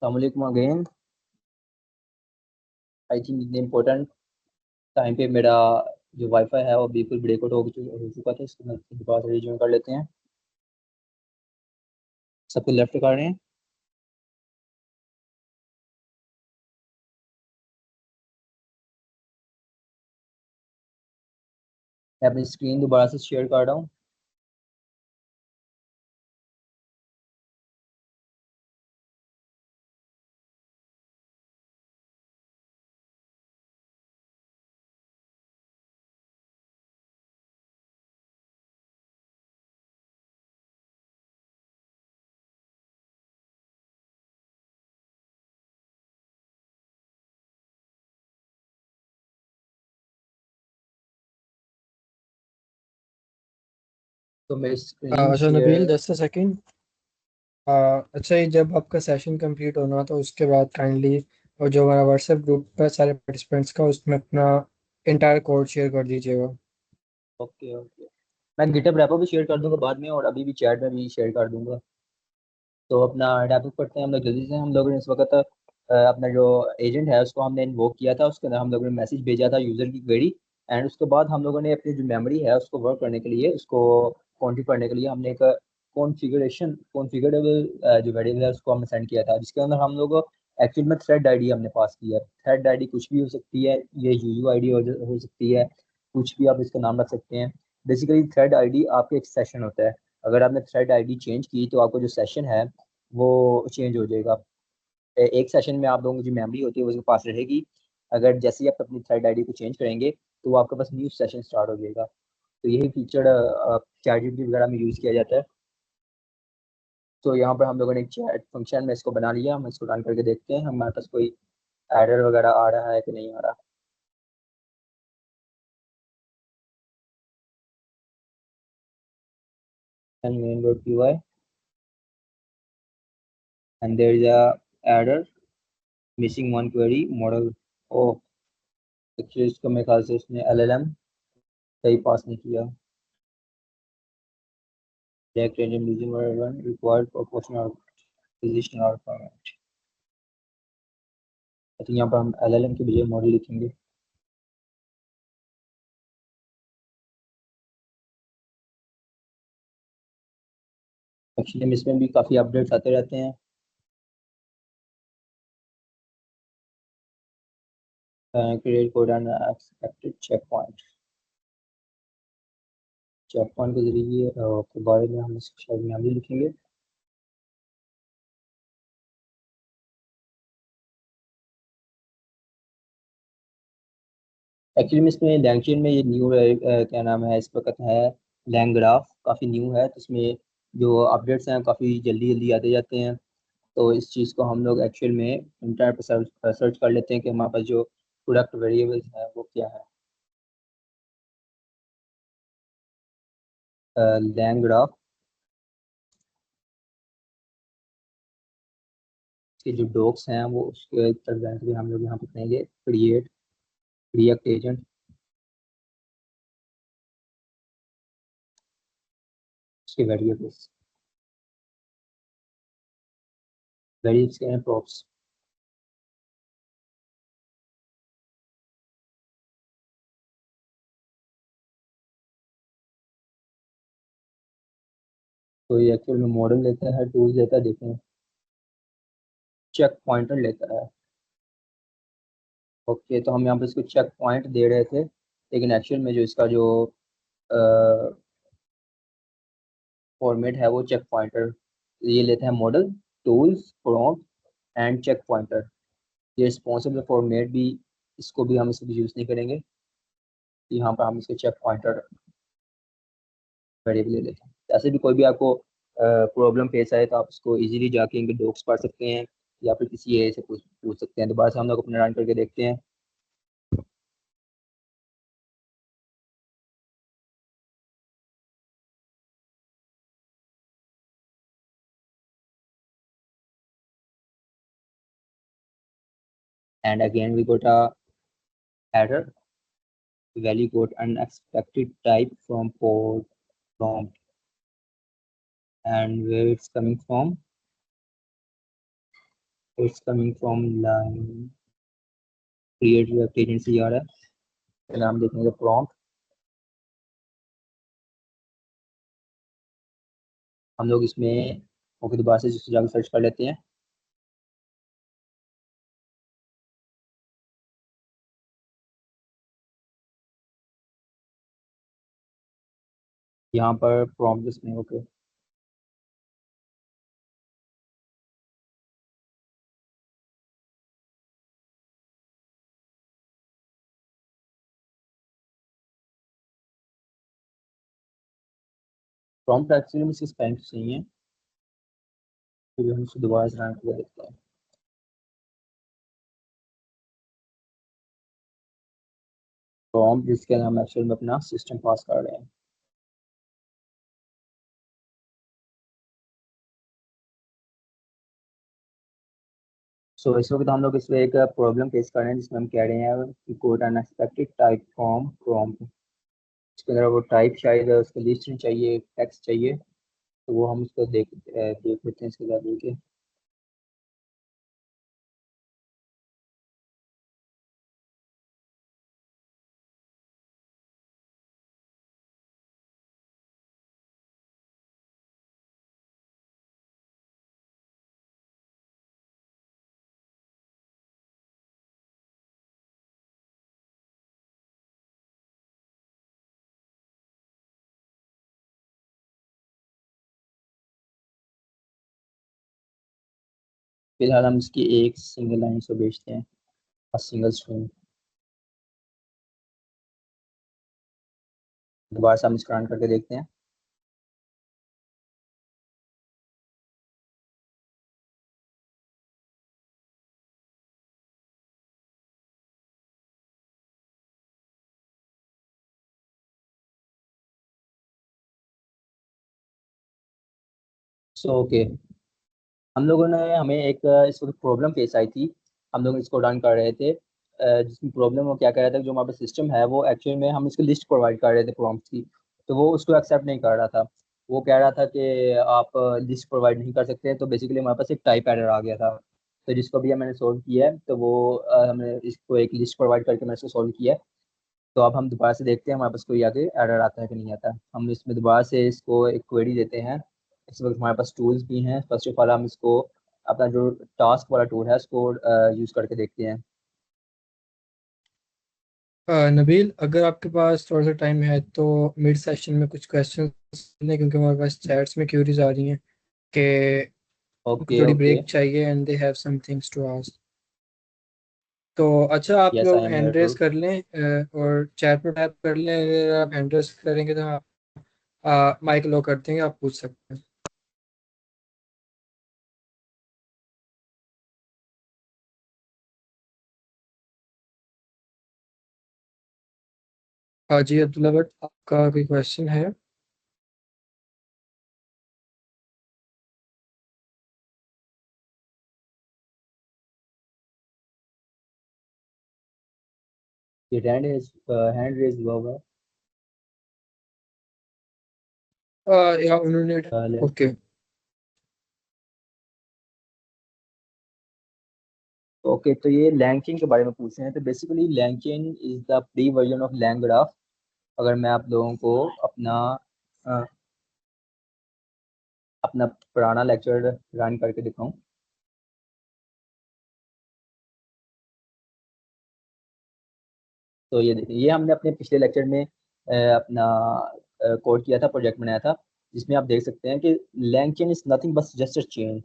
अस्सलामुअलैकुम अगेन। आई थिंक इतने इम्पोर्टेंट टाइम पे मेरा जो वाईफाई है वो बिल्कुल ब्रेकआउट हो चुका था, इसको मैं दोबारा से रिज्वाइन कर लेते हैं। सबको लेफ्ट कर रहे हैं। मैं अपनी स्क्रीन दोबारा से शेयर कर रहा हूँ। तो मेरी स्क्रीन अच्छा Nabeel, share. Just a second. अच्छा, ये जब आपका सेशन कंप्लीट होना तो उसके बाद काइंडली और जो हमारा व्हाट्सएप ग्रुप है सारे पार्टिसिपेंट्स का, उसमें अपना इंटायर कोड शेयर कर दीजिएगा। ओके ओके, मैं गिटहब रेपो भी शेयर कर दूंगा बाद में, और अभी भी चैट में भी शेयर कर दूंगा। तो अपना टॉपिक पढ़ते हैं हम लोग जल्दी से। हम लोगों ने इस वक्त अपना जो एजेंट है उसको हमने इन्वोक किया था, उसके अंदर हम लोगों ने मैसेज भेजा था यूज़र की क्वेरी। एंड उसके बाद हम लोगों ने अपनी जो मेमोरी है उसको वर्क करने के लिए, उसको क्वांटिफाई करने के लिए हमने एक कॉन्फ़िगरेबल जो वेरिएबल है उसको हमने सेंड किया था, जिसके अंदर हम लोग एक्चुअल में थ्रेड आईडी हमने पास किया है। थ्रेड आईडी कुछ भी हो सकती है, ये यूजू आईडी हो सकती है, कुछ भी आप इसका नाम रख सकते हैं। बेसिकली थ्रेड आईडी आपका एक सेशन होता है। अगर आपने थ्रेड आईडी चेंज की तो आपका जो सेशन है वो चेंज हो जाएगा। एक सेशन में आप लोगों की जो मेमोरी होती है वो उसके पास रहेगी। अगर जैसे ही आप अपनी थ्रेड आईडी को चेंज करेंगे तो वो आपके पास न्यू सेशन स्टार्ट हो जाएगा। तो यही फीचर चैट जीपीटी वगैरह में यूज़ किया जाता है। तो यहाँ पर हम लोगों ने एक चैट फंक्शन में इसको बना लिया। हम इसको रन करके देखते हैं हमारे पास कोई एरर वगैरह आ रहा है कि नहीं आ रहा। and main.py and there is a error missing one query model। O, actually इसको मेरे ख्याल से उसने LLM सही पास नहीं किया। Direct random using one required proportional position और format। आई थिंक यहाँ पर हम LLM के बजाय मॉडल लिखेंगे। एक्चुअली इसमें भी काफ़ी अपडेट्स आते रहते हैं। Create code and expected checkpoint. Checkpoint के जरिए के बारे में हम शायद में भी लिखेंगे। एक्चुअली में इसमें लैंगचेन में ये न्यू क्या नाम है इस वक्त है, लैंग्राफ काफ़ी न्यू है, तो इसमें जो अपडेट्स हैं काफ़ी जल्दी जल्दी आते जाते हैं। तो इस चीज़ को हम लोग एक्चुअल में इंटरनेट पर सर्च कर लेते हैं कि हमारे पास जो प्रोडक्ट वेरिएबल्स हैं वो क्या है। लैंग्राफ के जो डॉक्स हैं वो उसके तरह से हम लोग यहाँ पे करेंगे क्रिएट रिएक्ट एजेंट। उसके वेरिएबल्स वेरिएबल्स के हैं प्रॉप्स। तो ये एक्चुअल में मॉडल लेता है, टूल लेता है, देखें चेक पॉइंटर लेता है। ओके, तो हम यहाँ पे इसको चेक पॉइंट दे रहे थे, लेकिन एक्चुअल में जो इसका जो फॉर्मेट है वो चेक पॉइंटर ये लेते हैं। Model tools prompt and checkpointer, ये रिस्पॉन्सिबल फॉर्मेट भी, इसको भी हम इसको भी यूज़ नहीं करेंगे। यहाँ पर हम इसके चेक पॉइंटर वेरिएबल ले लेते हैं। ऐसे भी कोई भी आपको प्रॉब्लम फेस आए तो आप उसको इजीली जाके इनके डॉक्स पढ़ सकते हैं, या फिर किसी ए से पूछ सकते हैं। दोबारा से हम लोग अपने रन करके देखते हैं। And again we got a error, value got unexpected type from port prompt, and where it's coming from it's coming from line create web agency आ रहा है, नाम देखने का प्रॉम्प्ट। हम लोग इसमें ओके दोबारा से जाकर सर्च कर लेते हैं। यहाँ पर प्रॉम्प्ट इसमें ओके। प्रॉम्प्ट एक्चुअली में इसकी स्पेलिंग तो सही है, फिर हम इसे दोबारा से रन करके देखते हैं। प्रॉम्प्ट जिसके हम एक्चुअल में अपना सिस्टम पास कर रहे हैं। सो इस वक्त हम लोग इसमें एक प्रॉब्लम फेस कर रहे हैं जिसमें हम कह रहे हैं कि code unexpected type from prompt. इसके अंदर वो टाइप शायद उसको लिस्ट नहीं चाहिए, टेक्स्ट चाहिए, तो वो हम उसको देख लेते हैं इसके साथ देखिए। फिलहाल हम इसकी एक सिंगल लाइन से भेजते हैं, सिंगल स्ट्रिंग। दोबारा से हम इसको रन करके देखते हैं। सो ओके, हम लोगों ने हमें एक इस वक्त प्रॉब्लम फेस आई थी। हम लोग इसको रन कर रहे थे, जिसमें प्रॉब्लम वो क्या कह रहा था, जो हमारे पास सिस्टम है वो एक्चुअली में हम इसको लिस्ट प्रोवाइड कर रहे थे प्रॉम्प्ट की, तो वो उसको एक्सेप्ट नहीं कर रहा था। वो कह रहा था कि आप लिस्ट प्रोवाइड नहीं कर सकते, तो बेसिकली हमारे पास एक टाइप एरर आ गया था। तो जिसको भी मैंने सोल्व किया है, तो वो हमने इसको एक लिस्ट प्रोवाइड करके मैंने इसको सोल्व किया है। तो अब हम दोबारा से देखते हैं हमारे पास कोई आगे एरर आता है कि नहीं आता। हम इसमें दोबारा से इसको एक क्वेरी देते हैं। इस वक्त हमारे पास टूल्स भी हैं। फर्स्ट ऑफ ऑल हम इसको अपना जो टास्क वाला टूल है उसको यूज़ करके देखते हैं। नबील, अगर आपके पास थोड़ा सा टाइम है तो मिड सेशन में कुछ क्वेश्चन लें, क्योंकि हमारे पास चैट्स में क्यूरीज आ रही हैं कि उनको ओके थोड़ी ओके, ब्रेक चाहिए and they have some things to ask. तो अच्छा, आप यस लोग I am here hand to. रेस कर लें और चैट में टाइप कर लें। अगर आप हैंड रेस करेंगे तो आप माइक लो कर देंगे, आप पूछ सकते हैं। हाँ जी अब्दुल्ला भट्ट, आपका कोई क्वेश्चन है? ये हैंड रेज हुआ हुआ या उन्होंने। है। ओके। ओके, तो ये लैंगचेन के बारे में पूछ रहे हैं। तो basically LangChain is the pre version of LangGraph. अगर मैं आप लोगों को अपना अ, अपना पुराना लेक्चर रन करके दिखाऊं, तो ये देखिए, ये हमने अपने पिछले लेक्चर में अपना कोड किया था, प्रोजेक्ट बनाया था, जिसमें आप देख सकते हैं कि लैंगचेन इज नथिंग बस जस्ट अ चेन।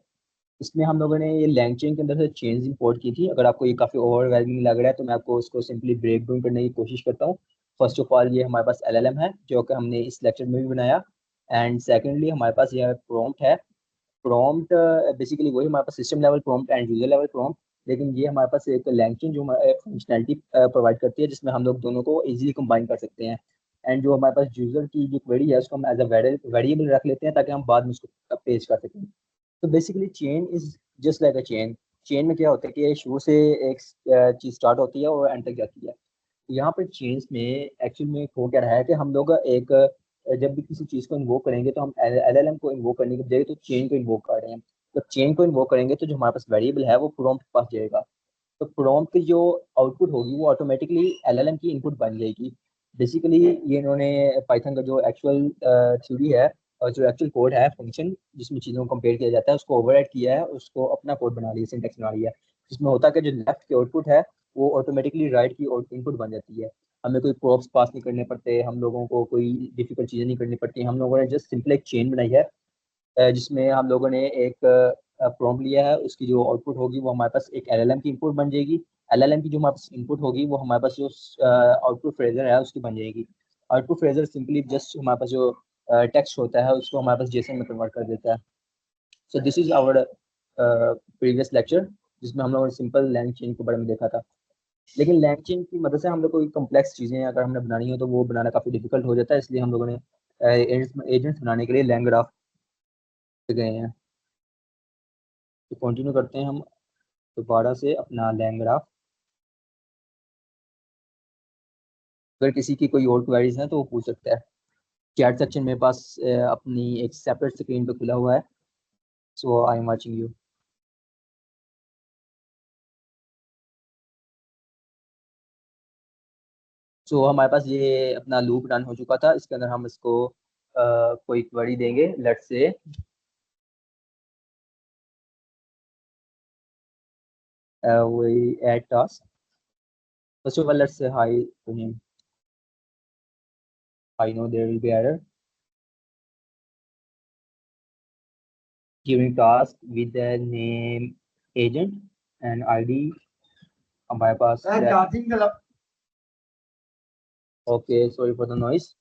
इसमें हम लोगों ने ये लैंगचेन के अंदर से चेन्स इंपोर्ट की थी। अगर आपको ये काफ़ी ओवरवेलमिंग लग रहा है तो मैं आपको उसको सिंपली ब्रेक डाउन करने की कोशिश करता हूँ। फर्स्ट ऑफ ऑल, ये हमारे पास एलएलएम है जो कि हमने इस लेक्चर में भी बनाया। एंड सेकेंडली हमारे पास यह प्रॉम्प्ट है। प्रॉम्प्ट बेसिकली वही हमारे पास system level prompt and user level prompt, लेकिन ये हमारे पास एक लैंग्वेज जो फंक्शनैलिटी प्रोवाइड करती है जिसमें हम लोग दोनों को इजीली कंबाइन कर सकते हैं। एंड जो हमारे पास यूजर की जो क्वेरी है उसको हम एज अ वेरिएबल रख लेते हैं ताकि हम बाद में उसको पेश कर सकें। तो basically chain is just like a chain. Chain में क्या होता है कि शुरू से एक चीज स्टार्ट होती है और एंड तक जाती है। यहाँ पर चेन्स में एक्चुअल में हो क्या रहा है कि हम लोग एक जब भी किसी चीज़ को इन्वोक करेंगे तो हम एलएलएम को इन्वोक करने के बजाय तो चेन को इन्वोक कर रहे हैं। तो चेन को इन्वोक करेंगे तो जो हमारे पास वेरिएबल है वो प्रॉम्प्ट के पास जाएगा। तो प्रॉम्प्ट की जो आउटपुट होगी वो ऑटोमेटिकली एलएलएम की इनपुट बन जाएगी। बेसिकली ये इन्होंने पाइथन का जो एक्चुअल थ्योरी है और जो एक्चुअल कोड है फंक्शन जिसमें चीज़ों को कंपेयर किया जाता है उसको ओवरराइड किया है, उसको अपना कोड बना लिया, सिंटेक्स बना लिया। जिसमें होता है कि जो लेफ्ट की आउटपुट है वो ऑटोमेटिकली राइट की इनपुट बन जाती है। हमें कोई प्रॉप्स पास नहीं करने पड़ते, हम लोगों को कोई डिफिकल्ट चीज़ें नहीं करनी पड़ती। हम लोगों ने जस्ट सिंपल एक चेन बनाई है जिसमें हम लोगों ने एक प्रॉम्प्ट लिया है, उसकी जो आउटपुट होगी वो हमारे पास एक एलएलएम की इनपुट बन जाएगी। एलएलएम की जो हमारे पास इनपुट होगी वो हमारे पास जो आउटपुट फ्रेजर है उसकी बन जाएगी। आउटपुट फ्रेजर सिंपली जस्ट हमारे पास जो टेक्स्ट होता है उसको हमारे पास जेसन में कन्वर्ट कर देता है। So this is our previous lecture जिसमें हम लोगों ने सिंपल लैंग चेन के बारे में देखा था। लेकिन लैंग चेन की मदद से हम लोग कोई कम्प्लेक्स चीज़ें अगर हमने बनानी हो तो वो बनाना काफ़ी डिफिकल्ट हो जाता है, इसलिए हम लोगों ने एजेंट्स बनाने के लिए लैंग ग्राफ गए हैं। तो कंटिन्यू करते हैं हम दोबारा से अपना लैंग ग्राफ। अगर किसी की कोई और क्वेरीज हैं तो वो पूछ सकता है। चैट सेक्शन मेरे पास अपनी एक सेपरेट स्क्रीन पे खुला हुआ है, सो आई एम वाचिंग यू। सो हमारे पास ये अपना लूप रन हो चुका था, इसके अंदर हम इसको कोई क्वेरी देंगे। Let's say we add task. First of all, let's say hi to him. I know there will be error. Giving task with the name agent and ID. हमारे पास okay, sorry for the noise.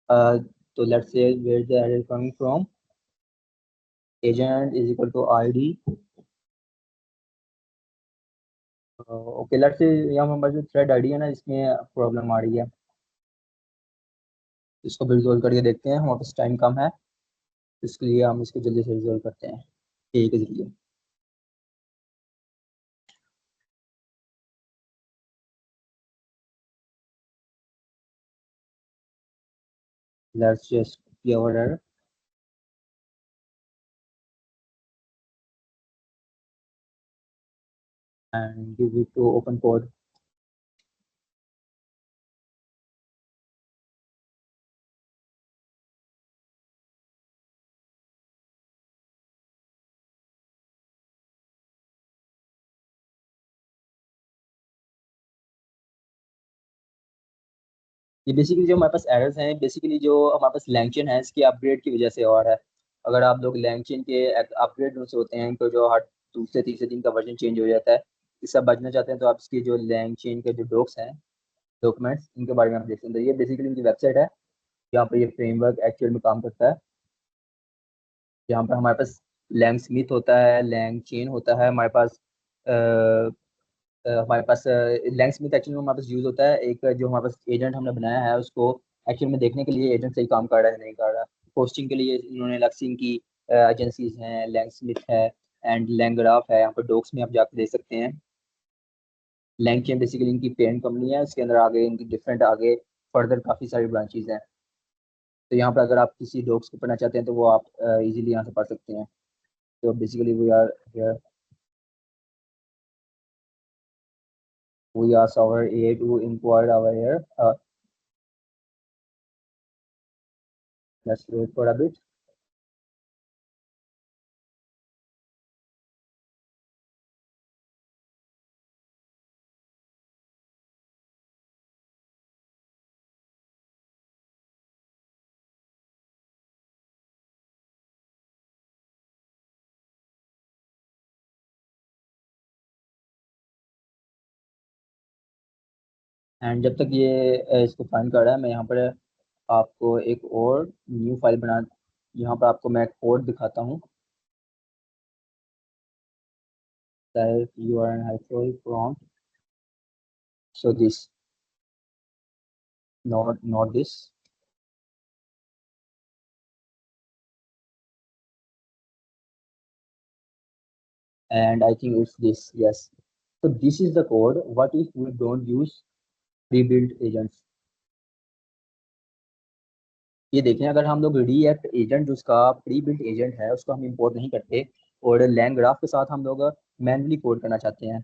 So let's say where the error coming from. Agent is equal to ID. Okay, let's say यहाँ हमारे जो thread ID है ना इसमें problem आ रही है, इसको भी रिजोल्व करके देखते हैं। हमारे पास टाइम कम है इसके लिए हम इसको जल्दी से रिजोल्व करते हैं ठीक है जरिए। Let's just give our error and give it to open code. ये बेसिकली जो हमारे पास एरर्स हैं, बेसिकली जो हमारे पास लैंगचेन है इसकी अपग्रेड की वजह से और है। अगर आप लोग लैंगचेन के अपग्रेड से होते हैं तो जो हर दूसरे तीसरे दिन का वर्जन चेंज हो जाता है, इससे आप बचना चाहते हैं तो आप इसकी जो लैंगचेन के जो डॉक्स हैं, डॉक्यूमेंट्स, इनके बारे में आप देख सकते हैं। ये बेसिकली इनकी वेबसाइट है जहाँ पर ये फ्रेमवर्क एक्चुअल में काम करता है। यहाँ पर हमारे पास लैंग स्मिथ होता है, लैंग चेन होता है, हमारे पास लैंग स्मिथ एक्चुअली में हमारे पास यूज होता है। एक जो हमारे पास एजेंट हमने बनाया है उसको एक्चुअल में देखने के लिए एजेंट सही काम कर रहा है नहीं कर रहा। पोस्टिंग के लिए इन्होंने लक्सिंग की एजेंसीज हैं, लैंग स्मिथ है एंड लैंग्राफ है। यहाँ पर डॉक्स में आप जाकर देख सकते हैं। लैंग चेन बेसिकली इनकी पेरेंट कंपनी है, उसके अंदर आगे इनकी डिफरेंट आगे फर्दर काफ़ी सारी ब्रांचेज हैं। तो यहाँ पर अगर आप किसी डॉक्स को पढ़ना चाहते हैं तो वो आप इजीली यहाँ से पढ़ सकते हैं। तो basically we ask our AI to inquire our here. Let's wait for a bit. And जब तक ये इसको फाइंड कर रहा है मैं यहाँ पर आपको एक और न्यू फाइल बना, यहाँ पर आपको मैं कोड दिखाता हूँ। Self URL hyphen prompt. So this, not this. And I think it's this, yes. So this is the code. What if we don't use pre-built agents? ये देखें, अगर हम लोग रिएक्ट एजेंट जो उसका प्री बिल्ट एजेंट है उसको हम इंपोर्ट नहीं करते और लैंग ग्राफ के साथ हम लोग मैनुअली कोड करना चाहते हैं,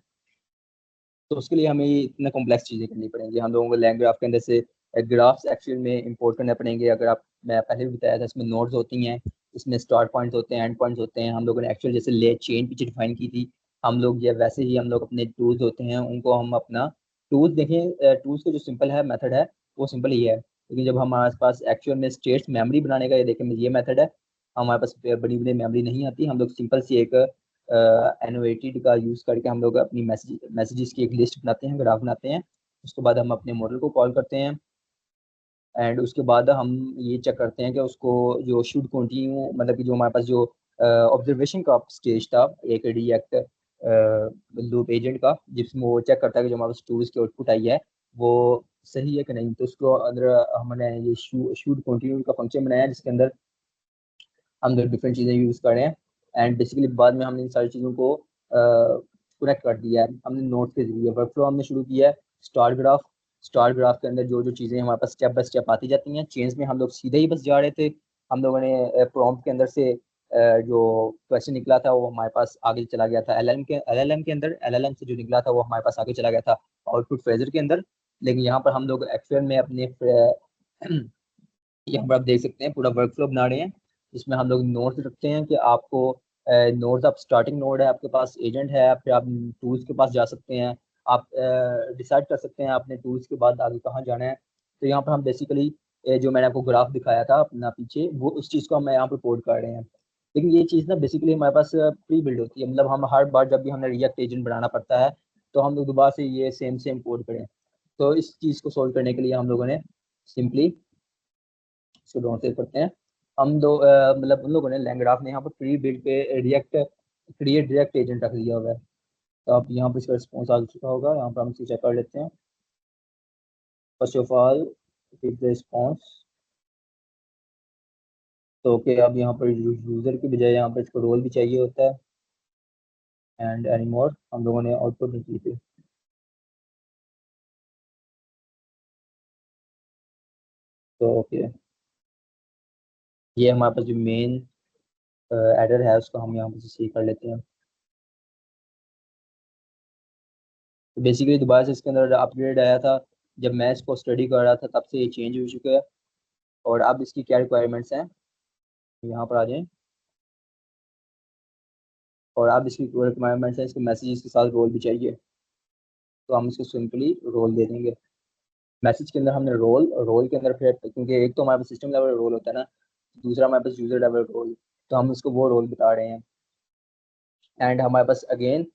तो उसके लिए हमें इतना कॉम्प्लेक्स चीज़ें करनी पड़ेंगी। हम लोगों को लैंग ग्राफ के अंदर से ग्राफ्स एक्चुअल में इंपोर्ट करने पड़ेंगे। अगर आप, मैं पहले भी बताया था, इसमें नोड्स होती हैं, इसमें स्टार्ट पॉइंट्स होते हैं, एंड पॉइंट्स होते हैं। हम लोगों ने एक्चुअल जैसे ले चेन पीछे डिफाइन की थी, हम लोग ये वैसे ही हम लोग अपने टूल्स होते हैं उनको हम अपना टूल्स देखें, टूल्स का जो सिंपल है मेथड है वो सिंपल ही है, लेकिन जब हमारे पास एक्चुअल में स्टेट्स मेमोरी बनाने का, ये देखें ये मेथड है, हमारे पास बड़ी बड़ी मेमोरी नहीं आती, हम लोग सिंपल सी एक एनोवेटेड का यूज़ करके हम लोग अपनी मैसेजेस की एक लिस्ट बनाते हैं, ग्राफ बनाते हैं। उसके बाद हम अपने मॉडल को कॉल करते हैं एंड उसके बाद हम ये चेक करते हैं कि उसको जो शुड कंटिन्यू, मतलब कि जो हमारे पास जो ऑब्जर्वेशन का स्टेज था एक रिएक्ट लूप एजेंट का, जिसमें वो चेक करता है कि जो हमारे पास टूल्स की आउटपुट आई है वो सही है कि नहीं, तो उसको अंदर हमने ये शुड कंटिन्यू का फंक्शन बनाया जिसके अंदर हम लोग डिफरेंट चीज़ें यूज़ कर रहे हैं। एंड बेसिकली बाद में हमने इन सारी चीज़ों को कनेक्ट कर दिया है। हमने नोट के जरिए वर्कफ्लो हमने शुरू किया है। स्टार ग्राफ के अंदर जो जो चीज़ें हमारे पास स्टेप बाय स्टेप आती जाती हैं, चेंज में हम लोग सीधे ही बस जा रहे थे। हम लोगों ने प्रॉम्प्ट के अंदर से जो क्वेश्चन निकला था वो हमारे पास आगे चला गया था एलएलएम के अंदर, एलएलएम से जो निकला था वो हमारे पास आगे चला गया था आउटपुट फ्रेजर के अंदर। लेकिन यहाँ पर हम लोग एक्चुअल में अपने यहाँ पर आप देख सकते हैं पूरा वर्कफ्लो बना रहे हैं, जिसमें हम लोग नोट्स रखते हैं कि आपको नोट्स, आप स्टार्टिंग नोड है आपके पास, एजेंट है, फिर आप टूल्स के पास जा सकते हैं, आप डिसाइड कर सकते हैं आपने टूल्स के बाद आगे कहाँ जाना है। तो यहाँ पर हम बेसिकली जो मैंने आपको ग्राफ दिखाया था अपना पीछे, वो उस चीज़ को हम यहाँ पर कोड कर रहे हैं। लेकिन ये चीज़ ना बेसिकली हमारे पास प्री बिल्ड होती है, मतलब हम हर बार जब भी हमें रिएक्ट एजेंट बनाना पड़ता है तो हम लोग दोबारा से ये सेम कोड करें। तो इस चीज़ को सोल्व करने के लिए हम लोगों ने सिंपली इसको डोंट सेव करते हैं। हम दो मतलब उन लोगों ने लैंग्राफ ने यहाँ पर प्री बिल्ड पे रिएक्ट क्रिएट रिएक्ट एजेंट रख दिया हुआ है। तो आप यहाँ पर इसका रिस्पॉन्स आ चुका होगा, यहाँ पर हम इसे चेक कर लेते हैं। First of all the response, तो ओके, अब यहाँ पर यूजर की बजाय यहाँ पर इसको रोल भी चाहिए होता है एंड एनी मोर, हम लोगों ने आउटपुट नहीं की थी। तो ओके, ये हमारे पास जो मेन एडर है उसको हम यहाँ पर सी कर लेते हैं। तो बेसिकली दोबारा से इसके अंदर अपग्रेड आया था, जब मैं इसको स्टडी कर रहा था तब से ये चेंज हो चुका है। और अब इसकी क्या रिक्वायरमेंट्स हैं, यहाँ पर आ जाएं। और अब इसकी रिक्वायरमेंट्स है, इसको मैसेजेस के साथ रोल भी चाहिए, तो हम इसको सिंपली रोल दे देंगे। मैसेज के अंदर हमने रोल के अंदर फिर, क्योंकि एक तो हमारे पास सिस्टम लेवल रोल होता है ना, दूसरा हमारे पास यूजर लेवल रोल, तो हम उसको वो रोल बता रहे हैं। एंड हमारे पास अगेन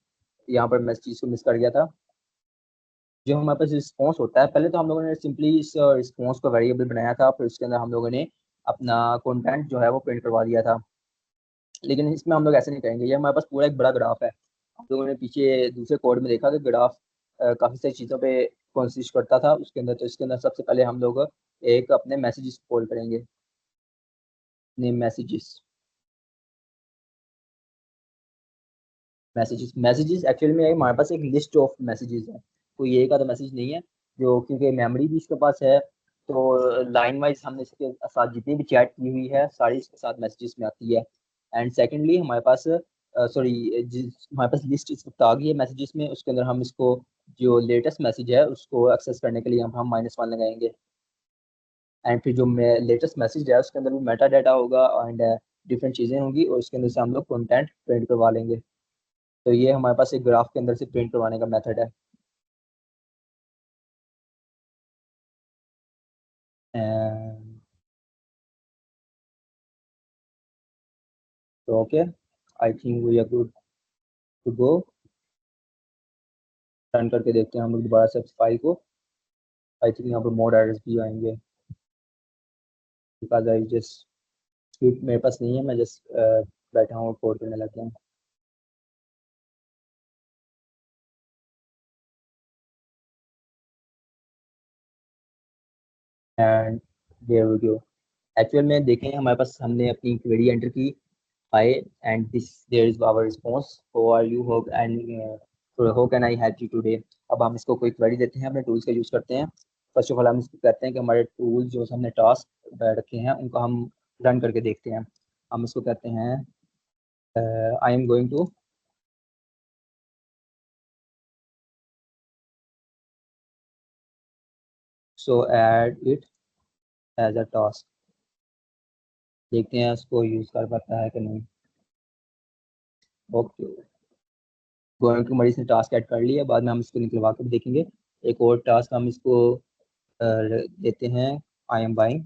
यहाँ पर मैं इस चीज़ को मिस कर गया था, जो हमारे पास रिस्पॉन्स होता है, पहले तो हम लोगों ने सिंपली इस रिस्पॉन्स को वेरिएबल बनाया था, फिर उसके अंदर हम लोगों ने अपना कंटेंट जो है वो प्रिंट करवा दिया था। लेकिन इसमें हम लोग ऐसे नहीं करेंगे, ये हमारे पास पूरा एक बड़ा ग्राफ है। हम लोगों ने पीछे दूसरे कोड में देखा कि ग्राफ काफ़ी सारी चीज़ों पे कंसिस्ट करता था उसके अंदर। तो इसके अंदर सबसे पहले हम लोग एक अपने मैसेजेस कॉल करेंगे, नेम मैसेजेस एक्चुअली में हमारे पास एक लिस्ट ऑफ मैसेजेस है, कोई एक आधा मैसेज नहीं है, जो क्योंकि मेमोरी भी इसके पास है, तो लाइन वाइज हमने इसके साथ जितनी भी चैट की हुई है सारी इसके साथ मैसेजेस में आती है। एंड सेकेंडली हमारे पास सॉरी, हमारे पास लिस्ट इस वक्त आ गई है मैसेजेस में, उसके अंदर हम इसको जो लेटेस्ट मैसेज है उसको एक्सेस करने के लिए हम -1 लगाएंगे। एंड फिर जो लेटेस्ट मैसेज है उसके अंदर भी मेटा डाटा होगा एंड डिफरेंट चीज़ें होंगी, और उसके अंदर से हम लोग कंटेंट प्रिंट करवा लेंगे। तो ये हमारे पास एक ग्राफ के अंदर से प्रिंट करवाने का मेथड है। And, तो okay, I think we are good to go. Run करके देखते हैं हम लोग दोबारा से फाइल को। आई थिंक यहाँ पर मोर एरर्स भी आएंगे, बिकॉज आई जस्ट स्क्रिप्ट मेरे पास नहीं है, मैं जस्ट बैठा हूँ कोड करने लग गया हूँ। And there we go. Actual में देखें हमारे पास हमने अपनी क्वेरी एंटर की, hi and this there is our response, how are you, how and how can I help you today. अब हम इसको कोई क्वेरी देते हैं, अपने टूल्स का यूज़ करते हैं फर्स्ट ऑफ ऑल हम इसको कहते हैं कि हमारे टूल्स जो हमने टास्क रखे हैं उनको हम रन करके देखते हैं। हम इसको कहते हैं I am going to so add it as a task. देखते हैं इसको यूज़ कर पाता है कि नहीं। ओके, गोइंग टू हमारी इसने टास्क ऐड कर लिया, बाद में हम इसको निकलवा कर देखेंगे। एक और टास्क हम इसको देते हैं, I am buying,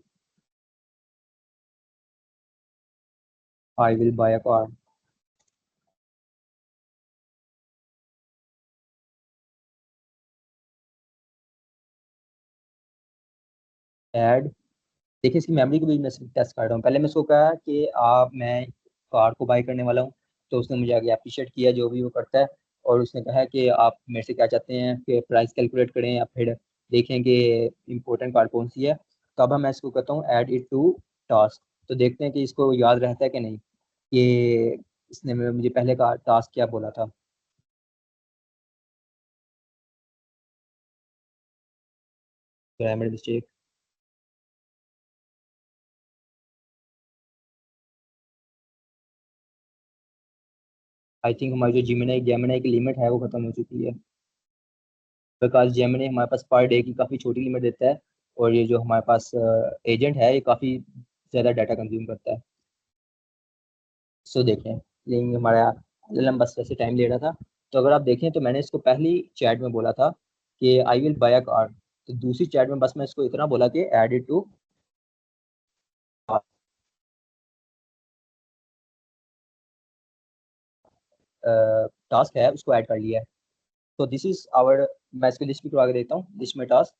I will buy a car. Add, देखिए इसकी मेमोरी को भी मैं टेस्ट कर रहा हूँ। पहले मैं इसको कहा कि मैं कार को बाय करने वाला हूँ, तो उसने मुझे आगे अप्रिशिएट किया जो भी वो करता है, और उसने कहा कि आप मेरे से क्या चाहते हैं कि प्राइस कैलकुलेट करें या फिर देखें कि इम्पोर्टेंट कार कौन सी है। तो अब मैं इसको कहता हूँ ऐड इट टू टास्क, तो देखते हैं कि इसको याद रहता है कि नहीं कि इसने मुझे पहले का टास्क क्या बोला था। Grammar mistake. आई थिंक हमारी जो जेमिनाई की लिमिट है वो खत्म हो चुकी है, बिकॉज जेमिनी हमारे पास पर डे की काफ़ी छोटी लिमिट देता है, और ये जो हमारे पास एजेंट है ये काफ़ी ज़्यादा डाटा कंज्यूम करता है। सो देखें, लेकिन हमारा एलएलएम बस वैसे टाइम ले रहा था। तो अगर आप देखें तो मैंने इसको पहली चैट में बोला था कि I will buy a car, तो दूसरी चैट में बस मैं इसको इतना बोला कि एड इट टू टास्क है उसको ऐड कर लिया है। तो दिस इज आवर, मैं इसको लिस्ट भी करवा के देता हूँ, लिस्ट में टास्क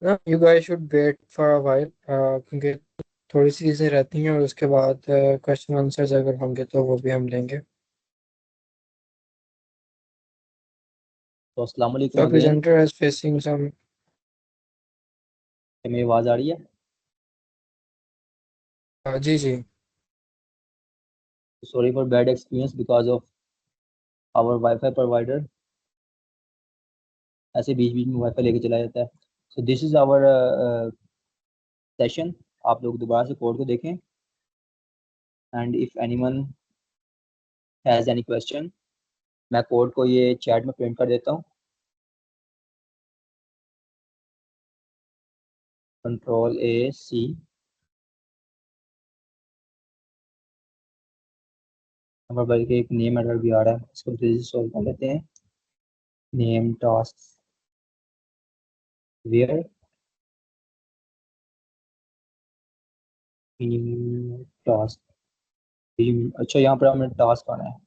ना, you guys should wait for a while, क्योंकि थोड़ी सी चीज़ें रहती हैं और उसके बाद क्वेश्चन आंसर्स अगर होंगे तो वो भी हम लेंगे। तो अस्सलाम वालेकुम the again. Presenter is facing some. मेरी आवाज़ आ रही है? जी जी। Sorry for bad experience because of our WiFi provider. ऐसे बीच बीच में वाईफाई लेके चला जाता है। So this is our session. आप लोग दोबारा से कोड को देखें, and if anyone has any question, मैं कोड को ये चैट में प्रिंट कर देता हूँ। Ctrl+A+C। हमारे बल्कि एक नेम एरर भी आ रहा है, इसको जल्दी से सॉल्व कर लेते हैं। Name task where task. अच्छा, यहाँ पर हमें टास्क आना है,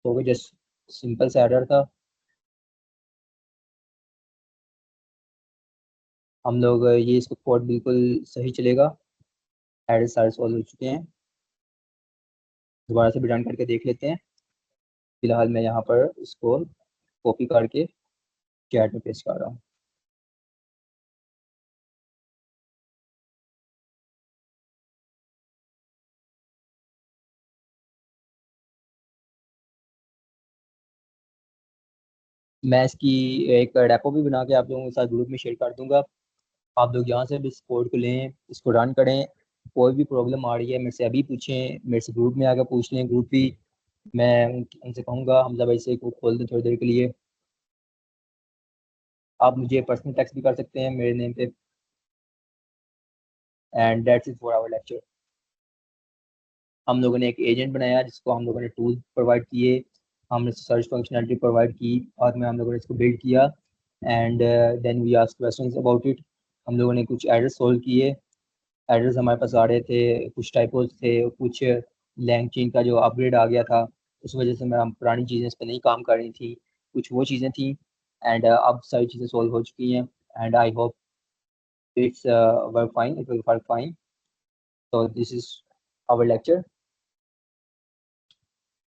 तो जस्ट सिंपल सा एरर था। हम लोग ये इसको कोड बिल्कुल सही चलेगा। एरर सारे सॉल्व हो चुके हैं। दोबारा से भी रन करके देख लेते हैं। फिलहाल मैं यहाँ पर इसको कॉपी करके चैट में पेस्ट कर रहा हूँ। मैं इसकी एक डेपो भी बना के आप लोगों के साथ ग्रुप में शेयर कर दूंगा। आप लोग यहाँ से भी इस कोड को लें, इसको रन करें। कोई भी प्रॉब्लम आ रही है मेरे से अभी पूछें, मेरे से ग्रुप में आकर पूछ लें। ग्रुप भी मैं उनसे कहूँगा हमजा भाई से खोल दें थोड़ी देर के लिए। आप मुझे पर्सनल टेक्स्ट भी कर सकते हैं मेरे नेम पे। And that's it for our lecture. हम लोगों ने एक एजेंट बनाया जिसको हम लोगों ने टूल प्रोवाइड किए, हमने सर्च फंक्शनलिटी प्रोवाइड की, और में हम लोगों ने इसको बिल्ड किया। And then we asked questions about it. हम लोगों ने कुछ एरर्स सोल्व किए। एरर्स हमारे पास आ रहे थे, कुछ टाइपोज थे, कुछ लैंगचेन का जो अपग्रेड आ गया था उस वजह से मैं हम पुरानी चीज़ें इस पर नहीं काम कर रही थी, कुछ वो चीज़ें थी। एंड अब सारी चीज़ें सोल्व हो चुकी हैं। And I hope it's work fine, it will work fine. तो दिस इज आवर लेक्चर।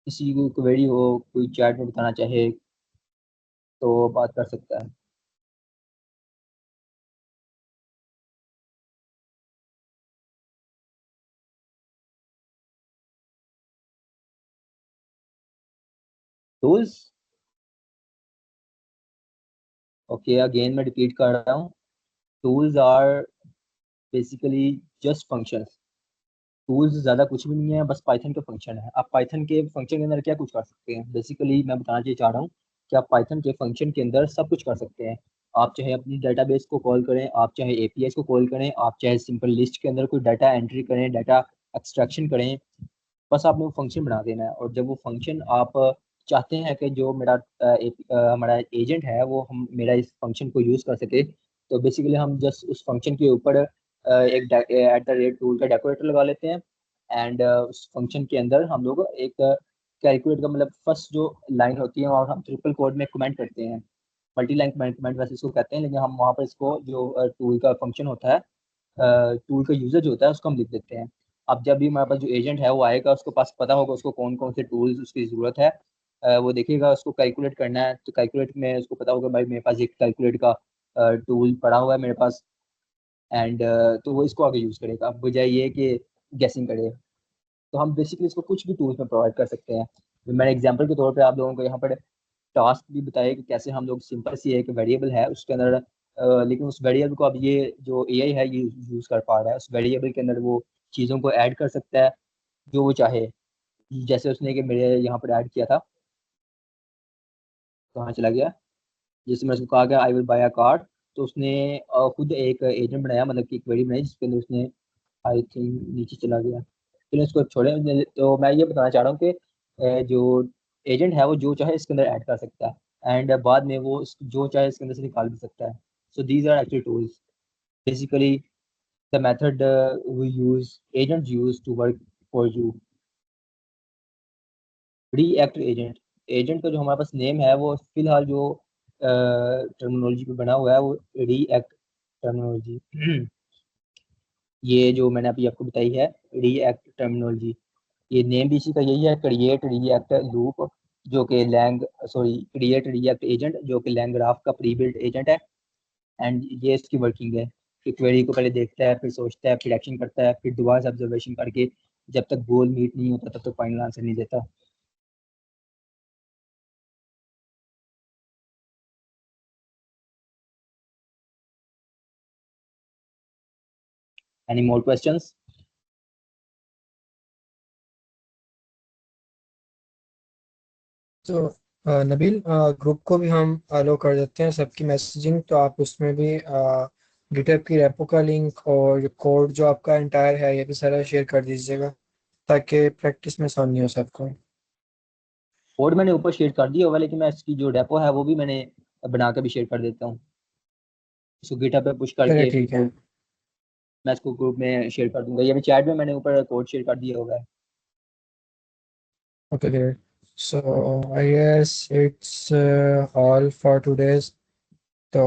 किसी को क्वेरी हो, कोई चैट में बताना चाहे तो बात कर सकता है। टूल्स, ओके अगेन मैं रिपीट कर रहा हूँ। Tools are basically just functions. Tools ज़्यादा कुछ भी नहीं है, बस पाइथन का फंक्शन है। आप पाइथन के फंक्शन के अंदर क्या कुछ कर सकते हैं, बेसिकली मैं बताना ये चाह रहा हूँ कि आप पाइथन के फंक्शन के अंदर सब कुछ कर सकते हैं। आप चाहे अपनी डेटाबेस को कॉल करें, आप चाहे एपीआई को कॉल करें, आप चाहे सिंपल लिस्ट के अंदर कोई डाटा एंट्री करें, डाटा एक्सट्रैक्शन करें। बस आपने वो फंक्शन बना देना है। और जब वो फंक्शन आप चाहते हैं कि जो मेरा हमारा एजेंट है वो हम मेरा इस फंक्शन को यूज़ कर सके, तो बेसिकली हम जस्ट उस फंक्शन के ऊपर एक @ टूल का डेकोरेटर लगा लेते हैं। एंड उस फंक्शन के अंदर हम लोग एक कैलकुलेट का मतलब फर्स्ट जो लाइन होती है और हम ट्रिपल कोड में कमेंट करते हैं, मल्टी लाइन कमेंट वैसे इसको कहते हैं, लेकिन हम वहाँ पर इसको जो टूल का फंक्शन होता है, टूल का यूजर जो होता है उसको हम लिख देते हैं। अब जब भी हमारे पास जो एजेंट है वो आएगा, उसको पास पता होगा उसको कौन कौन से टूल्स उसकी ज़रूरत है। वो देखेगा उसको कैलकुलेट करना है, तो कैलकुलेट में उसको पता होगा भाई मेरे पास एक कैलकुलेट का टूल पड़ा हुआ है मेरे पास। एंड तो वो इसको आगे यूज़ करेगा बजाय ये कि गैसिंग करे। तो हम बेसिकली इसको कुछ भी टूल्स में प्रोवाइड कर सकते हैं। तो मैंने एग्जांपल के तौर पे आप लोगों को यहाँ पर टास्क भी बताया कि कैसे हम लोग सिंपल सी एक वेरिएबल है उसके अंदर लेकिन उस वेरिएबल को अब ये जो एआई है ये यूज़ कर पा रहा है। उस वेरिएबल के अंदर वो चीज़ों को ऐड कर सकता है जो वो चाहे। जैसे उसने कि मेरे यहाँ पर ऐड किया था, कहाँ चला गया, जैसे मैं उसको कहा गया I will buy a car, तो उसने खुद एक एजेंट बनाया, मतलब कि क्वेरी बनाई जिसके अंदर उसने, आई थिंक नीचे चला गया, चलो इसको छोड़े। तो मैं ये बताना चाह रहा हूँ कि जो एजेंट है वो जो चाहे इसके अंदर ऐड कर सकता है, एंड बाद में वो जो चाहे इसके अंदर से निकाल भी सकता है। So these are actually tools, basically the method we use agents use to work for you. ReAct agent, agent का जो हमारे पास नेम है वो फिलहाल जो टर्मिनोलॉजी पे बना हुआ है वो रिएक्ट टर्मिनोलॉजी। ये जो मैंने अभी आपको बताई है रिएक्ट टर्मिनोलॉजी, ये नेम भी इसी का यही है, क्रिएट रिएक्ट लूप, जो कि क्रिएट रिएक्ट एजेंट, जो कि लैंग्राफ का प्री बिल्ट एजेंट है। एंड ये इसकी वर्किंग है कि क्वेरी को पहले देखता है, फिर सोचता है, फिर एक्शन करता है, फिर दोबारा से ऑब्जर्वेशन करके जब तक गोल मीट नहीं होता तब तक फाइनल आंसर नहीं देता। Any more questions? तो नबील, ग्रुप को भी हम अलो कर देते हैं सबकी मैसेजिंग, तो आप उसमें भी गिटहब की रेपो का लिंक और कोड जो आपका एंटायर है ये भी सारा शेयर कर दीजिएगा ताकि प्रैक्टिस में आसानी हो सबको। कोड मैंने ऊपर शेयर कर दिया होगा, लेकिन मैं इसकी जो डेपो है वो भी मैंने बना के भी शेयर कर देता हूँ, इसको गिटहब पे पुश चलिए करके ठीक है। मैं इसको ग्रुप में शेयर कर दूंगा, ये भी चैट में मैंने ऊपर कोड शेयर कर दिया होगा। Okay, great. So I guess it's all for today's. तो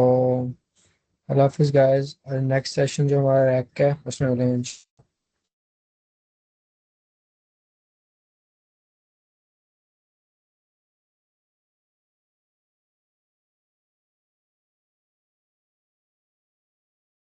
अल्लाह हाफिज़ गाइस, और नेक्स्ट सेशन जो हमारा रैक का है उसमें मिलेंगे।